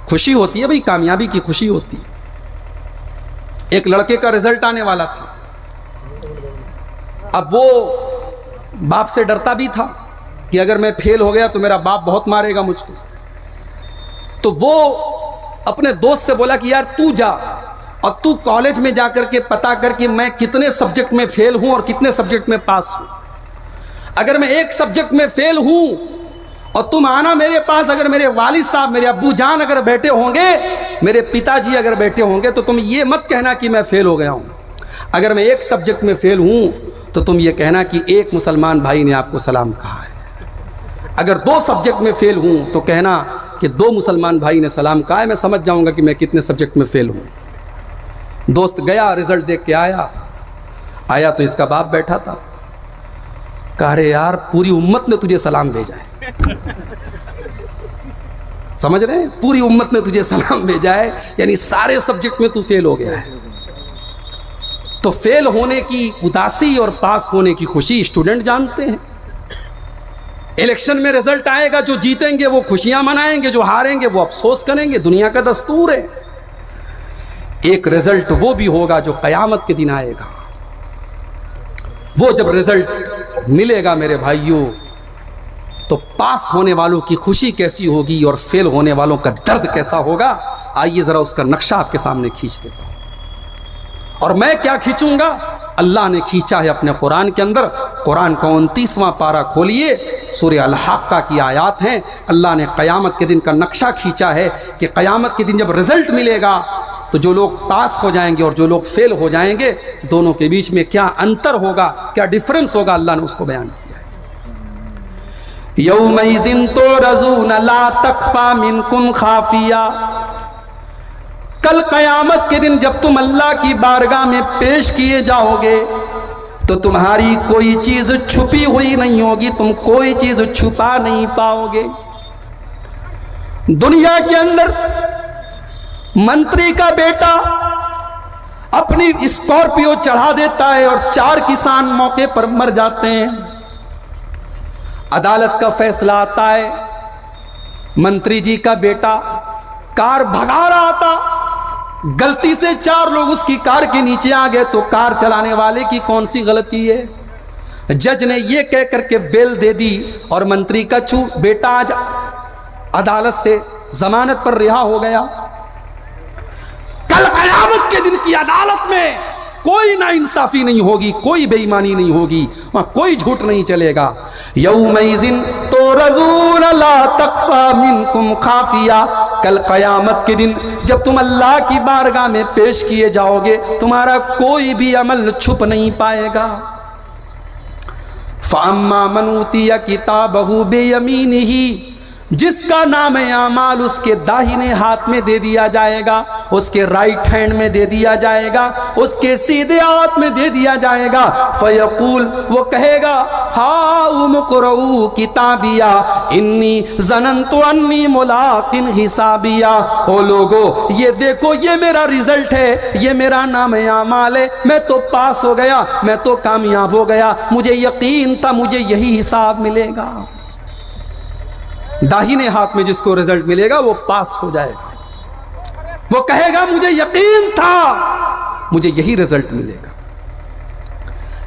خوشی ہوتی ہے بھئی، کامیابی کی خوشی ہوتی ہے۔ ایک لڑکے کا رزلٹ آنے والا تھا، اب وہ باپ سے ڈرتا بھی تھا کہ اگر میں فیل ہو گیا تو میرا باپ بہت مارے گا مجھ کو، تو وہ اپنے دوست سے بولا کہ یار تو جا اور تو کالج میں جا کر کے پتا کر کہ میں کتنے سبجیکٹ میں فیل ہوں اور کتنے سبجیکٹ میں پاس ہوں، اگر میں ایک سبجیکٹ میں فیل ہوں اور تم آنا میرے پاس، اگر میرے والد صاحب میرے ابو جان اگر بیٹھے ہوں گے، میرے پتا جی اگر بیٹھے ہوں گے تو تم یہ مت کہنا کہ میں فیل ہو گیا ہوں، اگر میں ایک سبجیکٹ میں فیل ہوں تو تم یہ کہنا کہ ایک مسلمان بھائی نے آپ کو سلام کہا ہے، اگر 2 سبجیکٹ میں فیل ہوں تو کہنا کہ 2 مسلمان بھائی نے سلام کہا ہے، میں سمجھ جاؤں گا کہ میں کتنے سبجیکٹ میں فیل ہوں۔ دوست گیا، رزلٹ دیکھ کے آیا تو اس کا باپ بیٹھا تھا، کہا رہے یار پوری امت نے تجھے سلام بھیجا ہے، سمجھ رہے ہیں، پوری امت نے تجھے سلام بھیجا ہے، یعنی سارے سبجیکٹ میں تو فیل ہو گیا ہے۔ تو فیل ہونے کی اداسی اور پاس ہونے کی خوشی اسٹوڈنٹ جانتے ہیں، الیکشن میں رزلٹ آئے گا، جو جیتیں گے وہ خوشیاں منائیں گے، جو ہاریں گے وہ افسوس کریں گے، دنیا کا دستور ہے۔ ایک رزلٹ وہ بھی ہوگا جو قیامت کے دن آئے گا۔ وہ جب رزلٹ ملے گا میرے بھائیوں، تو پاس ہونے والوں کی خوشی کیسی ہوگی اور فیل ہونے والوں کا درد کیسا ہوگا، آئیے ذرا اس کا نقشہ آپ کے سامنے کھینچ دیتا ہوں۔ اور میں کیا کھینچوں گا؟ اللہ نے کھینچا ہے اپنے قرآن کے اندر۔ قرآن کا 29واں پارہ کھولیے، سورہ الحاقہ کی آیات ہیں۔ اللہ نے قیامت کے دن کا نقشہ کھینچا ہے کہ قیامت کے دن جب رزلٹ ملے گا تو جو لوگ پاس ہو جائیں گے اور جو لوگ فیل ہو جائیں گے، دونوں کے بیچ میں کیا انتر ہوگا، کیا ڈیفرنس ہوگا، اللہ نے اس کو بیان کیا ہے۔ یومئذ تعرضون لا تخفی منکم خافیہ، کل قیامت کے دن جب تم اللہ کی بارگاہ میں پیش کیے جاؤ گے تو تمہاری کوئی چیز چھپی ہوئی نہیں ہوگی، تم کوئی چیز چھپا نہیں پاؤ گے۔ دنیا کے اندر منتری کا بیٹا اپنی اسکارپیو چڑھا دیتا ہے اور 4 کسان موقع پر مر جاتے ہیں۔ عدالت کا فیصلہ آتا ہے، منتری جی کا بیٹا کار بھگا رہا تھا، غلطی سے 4 لوگ اس کی کار کے نیچے آ گئے، تو کار چلانے والے کی کون سی غلطی ہے؟ جج نے یہ کہہ کر کے بیل دے دی اور منتری کا بیٹا آج عدالت سے ضمانت پر رہا ہو گیا۔ کل قیامت کے دن کی عدالت میں کوئی نا انصافی نہیں ہوگی، کوئی بے ایمانی نہیں ہوگی، وہاں کوئی جھوٹ نہیں چلے گا۔ یومئذ تعرضون لا تخفی منکم خافیہ، کل قیامت کے دن جب تم اللہ کی بارگاہ میں پیش کیے جاؤ گے، تمہارا کوئی بھی عمل چھپ نہیں پائے گا۔ فَأَمَّا مَنْ أُوتِيَ كِتَابَهُ بِيَمِينِهِ، جس کا نام اعمال اس کے داہنے ہاتھ میں دے دیا جائے گا، اس کے رائٹ ہینڈ میں دے دیا جائے گا، اس کے سیدھے ہاتھ میں دے دیا جائے گا۔ فیقول، وہ کہے گا، ہاؤم اقرؤوا کتابیہ انی ظننت انی ملاق حسابیہ، او لوگو یہ دیکھو، یہ میرا رزلٹ ہے، یہ میرا نام اعمال ہے، میں تو پاس ہو گیا، میں تو کامیاب ہو گیا، مجھے یقین تھا مجھے یہی حساب ملے گا۔ داہنے ہاتھ میں جس کو رزلٹ ملے گا وہ پاس ہو جائے گا، وہ کہے گا مجھے یقین تھا مجھے یہی رزلٹ ملے گا۔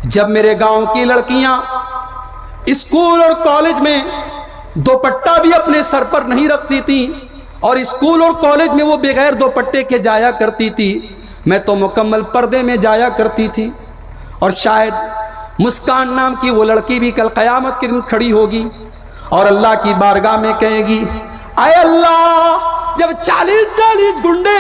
جب میرے گاؤں کی لڑکیاں اسکول اور کالج میں دوپٹہ بھی اپنے سر پر نہیں رکھتی تھیں اور اسکول اور کالج میں وہ بغیر دوپٹے کے جایا کرتی تھی، میں تو مکمل پردے میں جایا کرتی تھی۔ اور شاید مسکان نام کی وہ لڑکی بھی کل قیامت کے دن کھڑی ہوگی اور اللہ کی بارگاہ میں کہے گی، اے اللہ، جب 40 گنڈے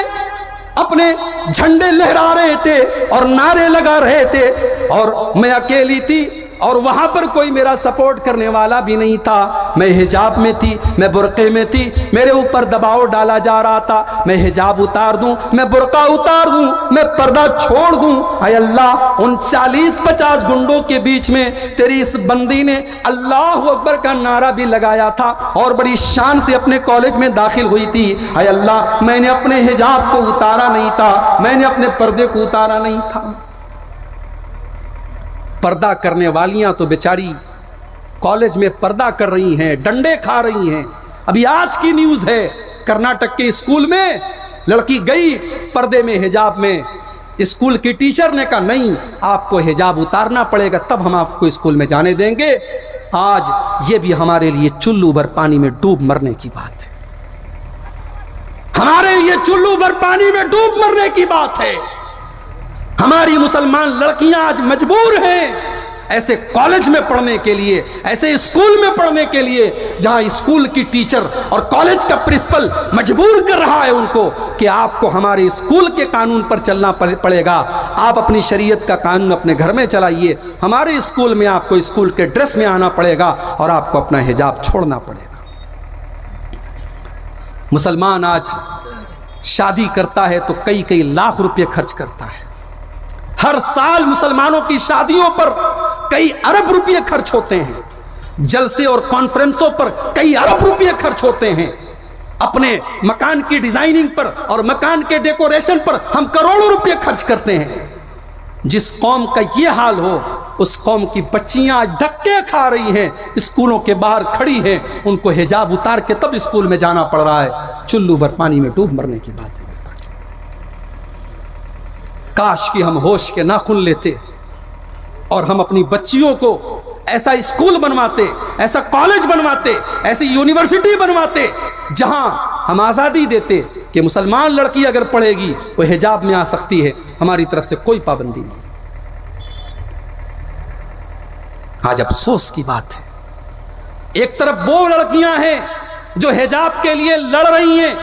اپنے جھنڈے لہرا رہے تھے اور نعرے لگا رہے تھے اور میں اکیلی تھی اور وہاں پر کوئی میرا سپورٹ کرنے والا بھی نہیں تھا، میں حجاب میں تھی، میں برقعے میں تھی، میرے اوپر دباؤ ڈالا جا رہا تھا، میں حجاب اتار دوں، میں برقع اتار دوں، میں پردہ چھوڑ دوں، اے اللہ ان 40-50 گنڈوں کے بیچ میں تیری اس بندی نے اللہ اکبر کا نعرہ بھی لگایا تھا اور بڑی شان سے اپنے کالج میں داخل ہوئی تھی، اے اللہ میں نے اپنے حجاب کو اتارا نہیں تھا، میں نے اپنے پردے کو اتارا نہیں تھا۔ پردہ کرنے والیاں تو بیچاری کالج میں پردہ کر رہی ہیں، ڈنڈے کھا رہی ہیں۔ ابھی آج کی نیوز ہے، کرناٹک کے اسکول میں لڑکی گئی پردے میں، حجاب میں، اسکول کی ٹیچر نے کہا نہیں آپ کو حجاب اتارنا پڑے گا تب ہم آپ کو اسکول میں جانے دیں گے۔ آج یہ بھی ہمارے لیے چلو بھر پانی میں ڈوب مرنے کی بات ہے، ہمارے لیے چلو بھر پانی میں ڈوب مرنے کی بات ہے۔ ہماری مسلمان لڑکیاں آج مجبور ہیں ایسے کالج میں پڑھنے کے لیے، ایسے اسکول میں پڑھنے کے لیے جہاں اسکول کی ٹیچر اور کالج کا پرنسپل مجبور کر رہا ہے ان کو کہ آپ کو ہمارے اسکول کے قانون پر چلنا پڑے گا، آپ اپنی شریعت کا قانون اپنے گھر میں چلائیے، ہمارے اسکول میں آپ کو اسکول کے ڈریس میں آنا پڑے گا اور آپ کو اپنا حجاب چھوڑنا پڑے گا۔ مسلمان آج شادی کرتا ہے تو کئی لاکھ روپے خرچ کرتا ہے، ہر سال مسلمانوں کی شادیوں پر کئی ارب روپے خرچ ہوتے ہیں، جلسے اور کانفرنسوں پر کئی ارب روپے خرچ ہوتے ہیں، اپنے مکان کی ڈیزائننگ پر اور مکان کے ڈیکوریشن پر ہم کروڑوں روپے خرچ کرتے ہیں۔ جس قوم کا یہ حال ہو اس قوم کی بچیاں آج دھکے کھا رہی ہیں، اسکولوں کے باہر کھڑی ہیں، ان کو حجاب اتار کے تب اسکول میں جانا پڑ رہا ہے، چلو بھر پانی میں ڈوب مرنے کی بات ہے۔ کاش کہ ہم ہوش کے ناخن لیتے اور ہم اپنی بچیوں کو ایسا اسکول بنواتے، ایسا کالج بنواتے، ایسی یونیورسٹی بنواتے جہاں ہم آزادی دیتے کہ مسلمان لڑکی اگر پڑھے گی وہ حجاب میں آ سکتی ہے، ہماری طرف سے کوئی پابندی نہیں۔ آج افسوس کی بات ہے، ایک طرف وہ لڑکیاں ہیں جو حجاب کے لیے لڑ رہی ہیں،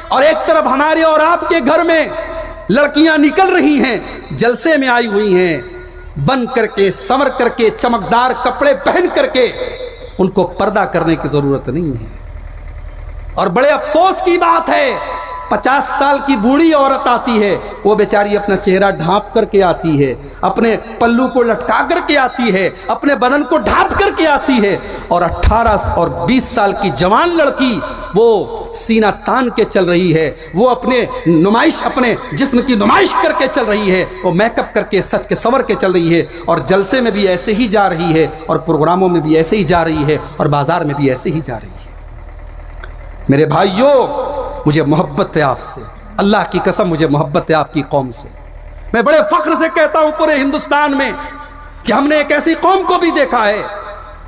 اور ایک طرف ہمارے اور آپ کے گھر میں لڑکیاں نکل رہی ہیں، جلسے میں آئی ہوئی ہیں، بن کر کے، سنور کر کے، چمکدار کپڑے پہن کر کے، ان کو پردہ کرنے کی ضرورت نہیں ہے۔ اور بڑے افسوس کی بات ہے، 50 سال کی بوڑھی عورت آتی ہے، وہ بیچاری اپنا چہرہ ڈھانپ کر کے آتی ہے، اپنے پلو کو لٹکا کر کے آتی ہے، اپنے بدن کو ڈھانپ کر کے آتی ہے، اور 18 اور 20 سال کی جوان لڑکی وہ سینہ تان کے چل رہی ہے، وہ اپنے جسم کی نمائش کر کے چل رہی ہے، وہ میک اپ کر کے سج کے سنور کے چل رہی ہے، اور جلسے میں بھی ایسے ہی جا رہی ہے، اور پروگراموں میں بھی ایسے ہی جا رہی ہے، اور بازار میں بھی ایسے ہی جا رہی ہے۔ میرے بھائیوں، مجھے محبت ہے آپ سے، اللہ کی قسم مجھے محبت ہے آپ کی قوم سے۔ میں بڑے فخر سے کہتا ہوں پورے ہندوستان میں کہ ہم نے ایک ایسی قوم کو بھی دیکھا ہے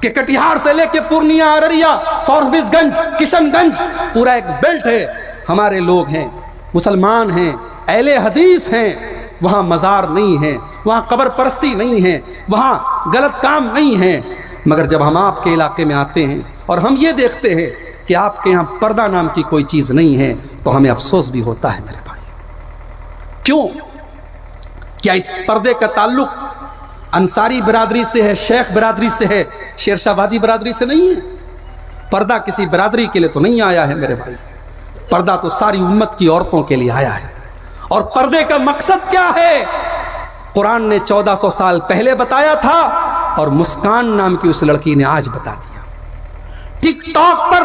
کہ کٹیہار سے لے کے پورنیہ، ارریہ، فاربیس گنج، کشن گنج، پورا ایک بیلٹ ہے، ہمارے لوگ ہیں، مسلمان ہیں، اہل حدیث ہیں، وہاں مزار نہیں ہے، وہاں قبر پرستی نہیں ہے، وہاں غلط کام نہیں ہے، مگر جب ہم آپ کے علاقے میں آتے ہیں اور ہم یہ دیکھتے ہیں کہ آپ کے یہاں پردہ نام کی کوئی چیز نہیں ہے تو ہمیں افسوس بھی ہوتا ہے میرے بھائی۔ کیوں؟ کیا اس پردے کا تعلق انصاری برادری سے ہے، شیخ برادری سے ہے، شیر شاہ وادی برادری سے نہیں ہے؟ پردہ کسی برادری کے لیے تو نہیں آیا ہے میرے بھائی، پردہ تو ساری امت کی عورتوں کے لیے آیا ہے۔ اور پردے کا مقصد کیا ہے؟ قرآن نے 1400 سال پہلے بتایا تھا، اور مسکان نام کی اس لڑکی نے آج بتا دیا۔ ٹک ٹاک پر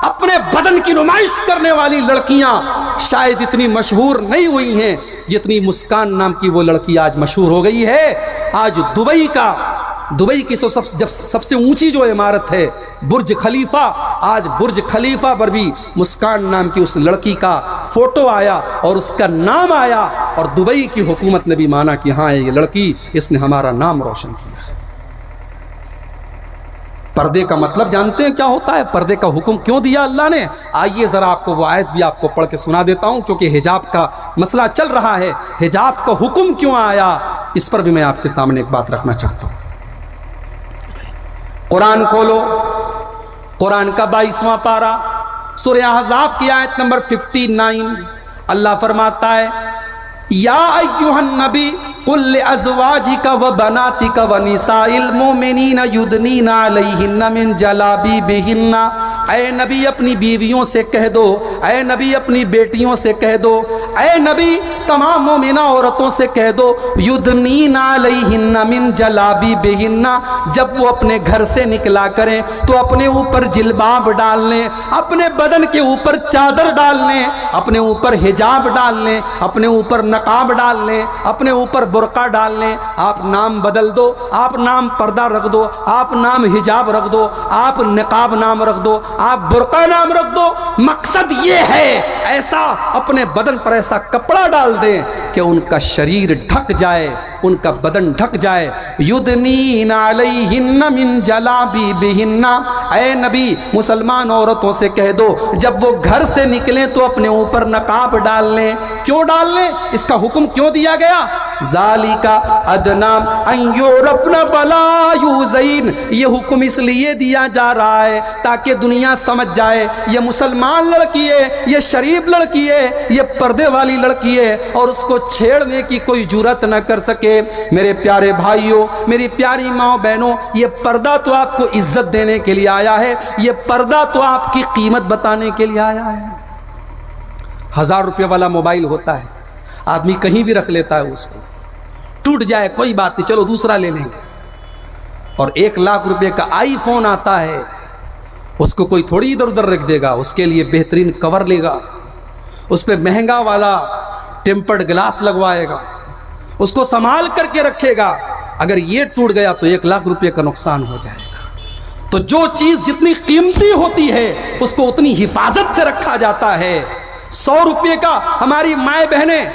اپنے بدن کی نمائش کرنے والی لڑکیاں شاید اتنی مشہور نہیں ہوئی ہیں جتنی مسکان نام کی وہ لڑکی آج مشہور ہو گئی ہے۔ آج دبئی کی سب سے اونچی جو عمارت ہے برج خلیفہ، آج برج خلیفہ پر بھی مسکان نام کی اس لڑکی کا فوٹو آیا اور اس کا نام آیا، اور دبئی کی حکومت نے بھی مانا کہ ہاں یہ لڑکی، اس نے ہمارا نام روشن کیا ہے۔ پردے کا مطلب جانتے ہیں کیا ہوتا ہے؟ پردے کا حکم کیوں دیا اللہ نے؟ آئیے ذرا آپ کو وہ آیت بھی آپ کو پڑھ کے سنا دیتا ہوں، کیونکہ حجاب کا مسئلہ چل رہا ہے، حجاب کا حکم کیوں آیا، اس پر بھی میں آپ کے سامنے ایک بات رکھنا چاہتا ہوں۔ قرآن کھولو، قرآن کا 22واں پارہ، سورہ احزاب کی آیت نمبر 59، اللہ فرماتا ہے یا ایھا النبی قل لازواجک وبناتک ونساء المؤمنین یدنین علیہن من جلابیبہن، اے نبی اپنی بیویوں سے کہہ دو، اے نبی اپنی بیٹیوں سے کہہ دو، اے نبی تمام مومنہ عورتوں سے کہہ دو، یدنین علیہن من جلابیبہن، جب وہ اپنے گھر سے نکلا کریں تو اپنے اوپر جلباب ڈال لیں، اپنے بدن کے اوپر چادر ڈال لیں، اپنے اوپر حجاب ڈال لیں، اپنے اوپر نقاب ڈال لیں، اپنے اوپر برقع ڈال لیں۔ آپ نام بدل دو، آپ نام پردہ رکھ دو، آپ نام حجاب رکھ دو، آپ نقاب نام رکھ دو، آپ برقع نام رکھ دو، مقصد یہ ہے ایسا اپنے بدن پر ایسا کپڑا ڈال دیں کہ ان کا شریر ڈھک جائے، ان کا بدن ڈھک جائے۔ یدنین علیہن من جلابیبہن، اے نبی مسلمان عورتوں سے کہہ دو جب وہ گھر سے نکلیں تو اپنے اوپر نقاب ڈال لیں۔ کیوں ڈال لیں؟ اس کا حکم کیوں دیا گیا؟ ذالک ادنی ان یعرفن فلا یؤذین، یہ حکم اس لیے دیا جا رہا ہے تاکہ دنیا سمجھ جائے یہ مسلمان لڑکی ہے، یہ شریف لڑکی ہے، یہ پردے والی لڑکی ہے، اور اس کو چھیڑنے کی کوئی جرات نہ کر سکے۔ میرے پیارے بھائیوں، میری پیاری ماں بہنوں، یہ پردہ تو آپ کو عزت دینے کے لیے آیا ہے، یہ پردہ تو آپ کی قیمت بتانے کے لیے آیا ہے۔ 1000 روپے والا موبائل ہوتا ہے، آدمی کہیں بھی رکھ لیتا ہے، اس کو ٹوٹ جائے کوئی بات نہیں، چلو دوسرا لے لیں گے۔ اور 1 لاکھ روپے کا آئی فون آتا ہے، اس کو کوئی تھوڑی ادھر ادھر رکھ دے گا، اس کے لیے بہترین کور لے گا، اس پہ مہنگا والا ٹیمپرڈ گلاس لگوائے گا، اس کو سنبھال کر کے رکھے گا۔ اگر یہ ٹوٹ گیا تو 1 لاکھ روپے کا نقصان ہو جائے گا۔ تو جو چیز جتنی قیمتی ہوتی ہے اس کو اتنی حفاظت سے رکھا جاتا ہے۔ 100 روپے کا ہماری مائیں بہنیں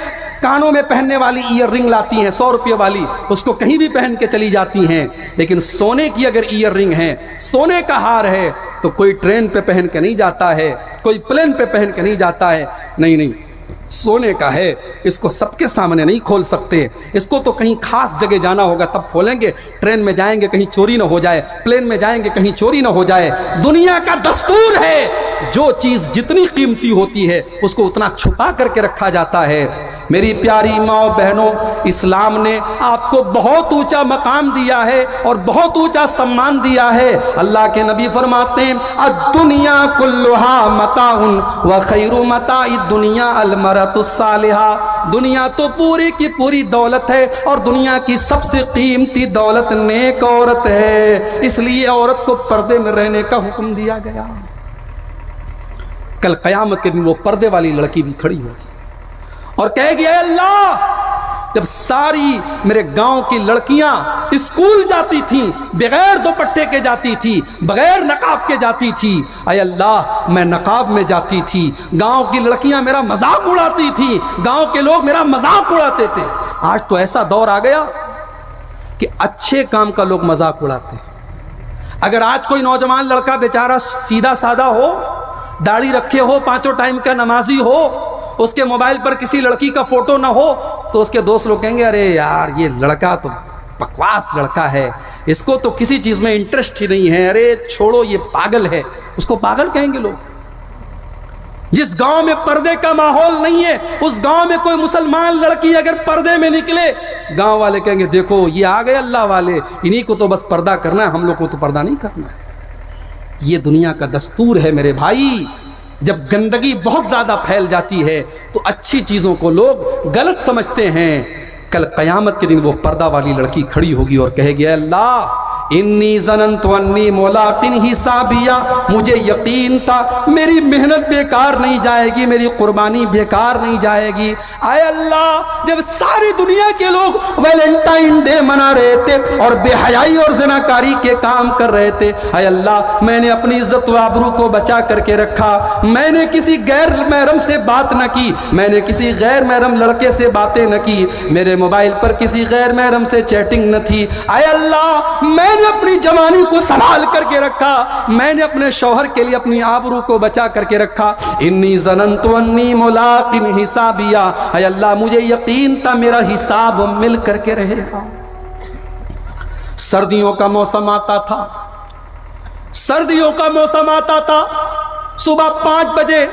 کانوں میں پہننے والی ایئر رنگ لاتی ہیں، 100 روپے والی، اس کو کہیں بھی پہن کے چلی جاتی ہیں، لیکن سونے کی اگر ایئر رنگ ہے، سونے کا ہار ہے، تو کوئی ٹرین پہ پہن کے نہیں جاتا ہے، کوئی پلین پہ پہن کے نہیں جاتا ہے، نہیں، سونے کا ہے، اس کو سب کے سامنے نہیں کھول سکتے، اس کو تو کہیں خاص جگہ جانا ہوگا تب کھولیں گے، ٹرین میں جائیں گے کہیں چوری نہ ہو جائے، پلین میں جائیں گے کہیں چوری نہ ہو جائے۔ دنیا کا دستور ہے جو چیز جتنی قیمتی ہوتی ہے اس کو اتنا چھپا کر کے رکھا جاتا ہے۔ میری پیاری ماں بہنوں، اسلام نے آپ کو بہت اونچا مقام دیا ہے اور بہت اونچا سمان دیا ہے۔ اللہ کے نبی فرماتے ہیں الدنیا کلھا متاع وخیر متاع الدنیا المرأۃ الصالحہ، دنیا تو پوری کی پوری دولت ہے اور دنیا کی سب سے قیمتی دولت نیک عورت ہے، اس لیے عورت کو پردے میں رہنے کا حکم دیا گیا۔ کل قیامت کے دن وہ پردے والی لڑکی بھی کھڑی ہوگی اور کہے گی اے اللہ، جب ساری میرے گاؤں کی لڑکیاں اسکول جاتی تھیں بغیر دوپٹے کے جاتی تھی، بغیر نقاب کے جاتی تھی، اے اللہ میں نقاب میں جاتی تھی، گاؤں کی لڑکیاں میرا مذاق اڑاتی تھی، گاؤں کے لوگ میرا مذاق اڑاتے تھے۔ آج تو ایسا دور آ گیا کہ اچھے کام کا لوگ مذاق اڑاتے ہیں۔ اگر آج کوئی نوجوان لڑکا بیچارہ سیدھا سادہ ہو، داڑھی رکھے ہو، 5 ٹائم کا نمازی ہو، اس کے موبائل پر کسی لڑکی کا فوٹو نہ ہو، تو اس کے دوست لوگ کہیں گے ارے یار یہ لڑکا تو بکواس لڑکا ہے، اس کو تو کسی چیز میں انٹرسٹ ہی نہیں ہے، ارے چھوڑو یہ پاگل ہے، اس کو پاگل کہیں گے لوگ۔ جس گاؤں میں پردے کا ماحول نہیں ہے اس گاؤں میں کوئی مسلمان لڑکی اگر پردے میں نکلے، گاؤں والے کہیں گے دیکھو یہ آ گئے اللہ والے، انہی کو تو بس پردہ کرنا ہے، ہم لوگ کو تو پردہ نہیں کرنا ہے۔ یہ دنیا کا دستور ہے میرے بھائی۔ جب گندگی بہت زیادہ پھیل جاتی ہے تو اچھی چیزوں کو لوگ غلط سمجھتے ہیں۔ کل قیامت کے دن وہ پردہ والی لڑکی کھڑی ہوگی اور کہے گی اے اللہ انی ظننت انی ملاق حسابیہ، مجھے یقین تھا میری محنت بیکار نہیں جائے گی، میری قربانی بیکار نہیں جائے گی۔ اے اللہ جب ساری دنیا کے لوگ ویلنٹائن ڈے منا رہے تھے اور بے حیائی اور زناکاری کے کام کر رہے تھے، اے اللہ میں نے اپنی عزت و آبرو کو بچا کر کے رکھا، میں نے کسی غیر محرم سے بات نہ کی، میں نے کسی غیر محرم لڑکے سے باتیں نہ کی، میرے موبائل پر کسی غیر محرم سے چیٹنگ نہ تھی۔ اے اللہ میں نے اپنی جوانی کو سنبھال کر کے رکھا، میں نے اپنے شوہر کے لیے اپنی آبرو کو بچا کر کے رکھا۔ انی ظننت انی ملاق حسابیہ، اے اللہ مجھے یقین تھا میرا حساب مل کر کے رہے گا۔ سردیوں کا موسم آتا تھا، سردیوں کا موسم آتا تھا، صبح 5 بجے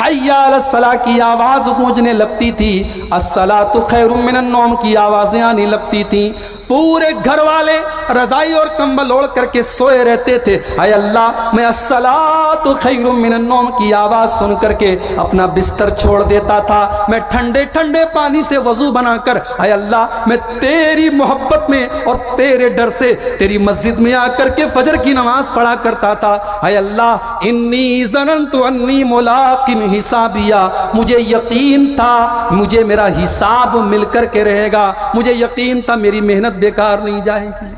حی علی الصلاۃ کی آواز گونجنے لگتی تھی، الصلاۃ خیر من النوم کی آوازیں آنے لگتی تھیں، پورے گھر والے رضائی اور کمبل اوڑھ کر کے سوئے رہتے تھے۔ اے اللہ میں الصلاۃ خیر من النوم کی آواز سن کر کے اپنا بستر چھوڑ دیتا تھا، میں ٹھنڈے ٹھنڈے پانی سے وضو بنا کر اے اللہ میں تیری محبت میں اور تیرے ڈر سے تیری مسجد میں آ کر کے فجر کی نماز پڑھا کرتا تھا۔ اے اللہ انی ظننت انی ملاق حسابیہ، مجھے یقین تھا مجھے میرا حساب مل کر کے رہے گا، مجھے یقین تھا میری محنت بیکار نہیں جائے گی۔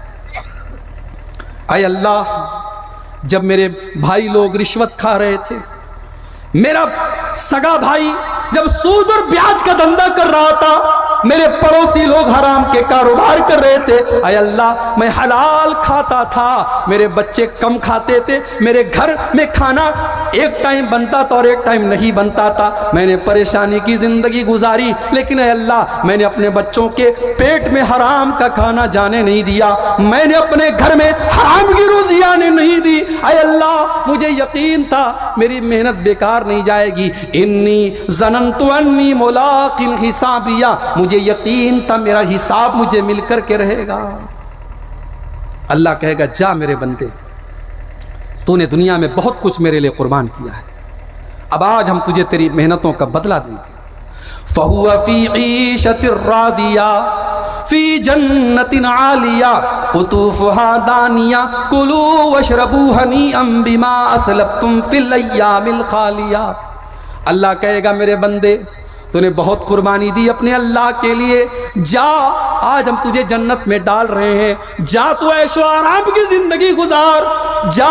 اے اللہ جب میرے بھائی لوگ رشوت کھا رہے تھے، میرا سگا بھائی جب سود اور بیاج کا دھندا کر رہا تھا، میرے پڑوسی لوگ حرام کے کاروبار کر رہے تھے، اے اللہ میں حلال کھاتا تھا، میرے بچے کم کھاتے تھے، میرے گھر میں کھانا ایک ٹائم بنتا تھا اور ایک ٹائم نہیں بنتا تھا، میں نے پریشانی کی زندگی گزاری، لیکن اے اللہ میں نے اپنے بچوں کے پیٹ میں حرام کا کھانا جانے نہیں دیا، میں نے اپنے گھر میں حرام کی روزی آنے نہیں دی۔ اے اللہ مجھے یقین تھا میری محنت بیکار نہیں جائے گی، انی ظننت انی ملاق حسابیہ، مجھے یقین تھا میرا حساب مجھے مل کر کے رہے گا۔ اللہ کہے گا جا میرے بندے، تو نے دنیا میں بہت کچھ میرے لیے قربان کیا ہے، اب آج ہم تجھے تیری محنتوں کا بدلہ دیں گے۔ فَهُوَ فِي عِيشَةٍ رَاضِيَةٍ فِي جَنَّةٍ عَالِيَةٍ قُطُوفُهَا دَانِيَةٌ كُلُوا وَاشْرَبُوا هَنِيئًا بِمَا أَسْلَفْتُمْ فِي الْأَيَّامِ الْخَالِيَةِ۔ اللہ کہے گا میرے بندے تو نے بہت قربانی دی اپنے اللہ کے لیے، جا آج ہم تجھے جنت میں ڈال رہے ہیں، جا تو عیش و آرام کی زندگی گزار، جا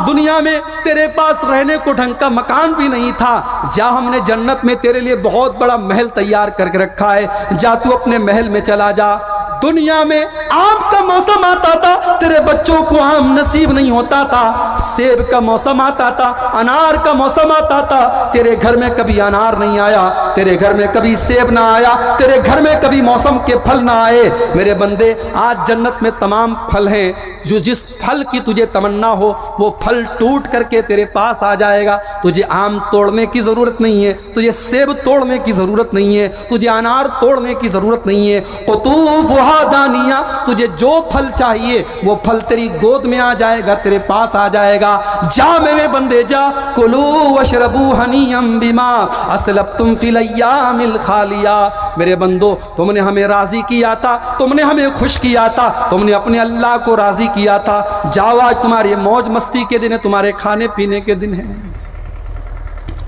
دنیا میں تیرے پاس رہنے کو ڈھنگ کا مکان بھی نہیں تھا، جا ہم نے جنت میں تیرے لیے بہت بڑا محل تیار کر کے رکھا ہے، جا تو اپنے محل میں چلا جا۔ دنیا میں آم کا موسم آتا تھا، تیرے بچوں کو آم نصیب نہیں ہوتا تھا، سیب کا موسم آتا تھا، انار کا موسم آتا تھا، تیرے گھر میں کبھی انار نہیں آیا، تیرے گھر میں کبھی سیب نہ آیا، تیرے گھر میں کبھی موسم کے پھل نہ آئے۔ میرے بندے آج جنت میں تمام پھل ہیں، جو جس پھل کی تجھے تمنا ہو وہ پھل ٹوٹ کر کے تیرے پاس آ جائے گا، تجھے آم توڑنے کی ضرورت نہیں ہے، تجھے سیب توڑنے کی ضرورت نہیں ہے، تجھے انار توڑنے کی ضرورت نہیں ہے، قطوفہا دانیہ، تجھے جو پھل چاہیے وہ پھل تیری گود میں آ جائے گا، تیرے پاس آ جائے گا۔ جا میرے بندے جا، کلوا واشربوا ہنیئا بما اسلفتم فی الایام الخالیہ۔ میرے بندو تم نے ہمیں راضی کیا تھا، تم نے ہمیں خوش کیا تھا، تم نے اپنے اللہ کو راضی کیا تھا، جاؤ آج تمہاری موج مستی کے دن ہے، تمہارے کھانے پینے کے دن ہیں۔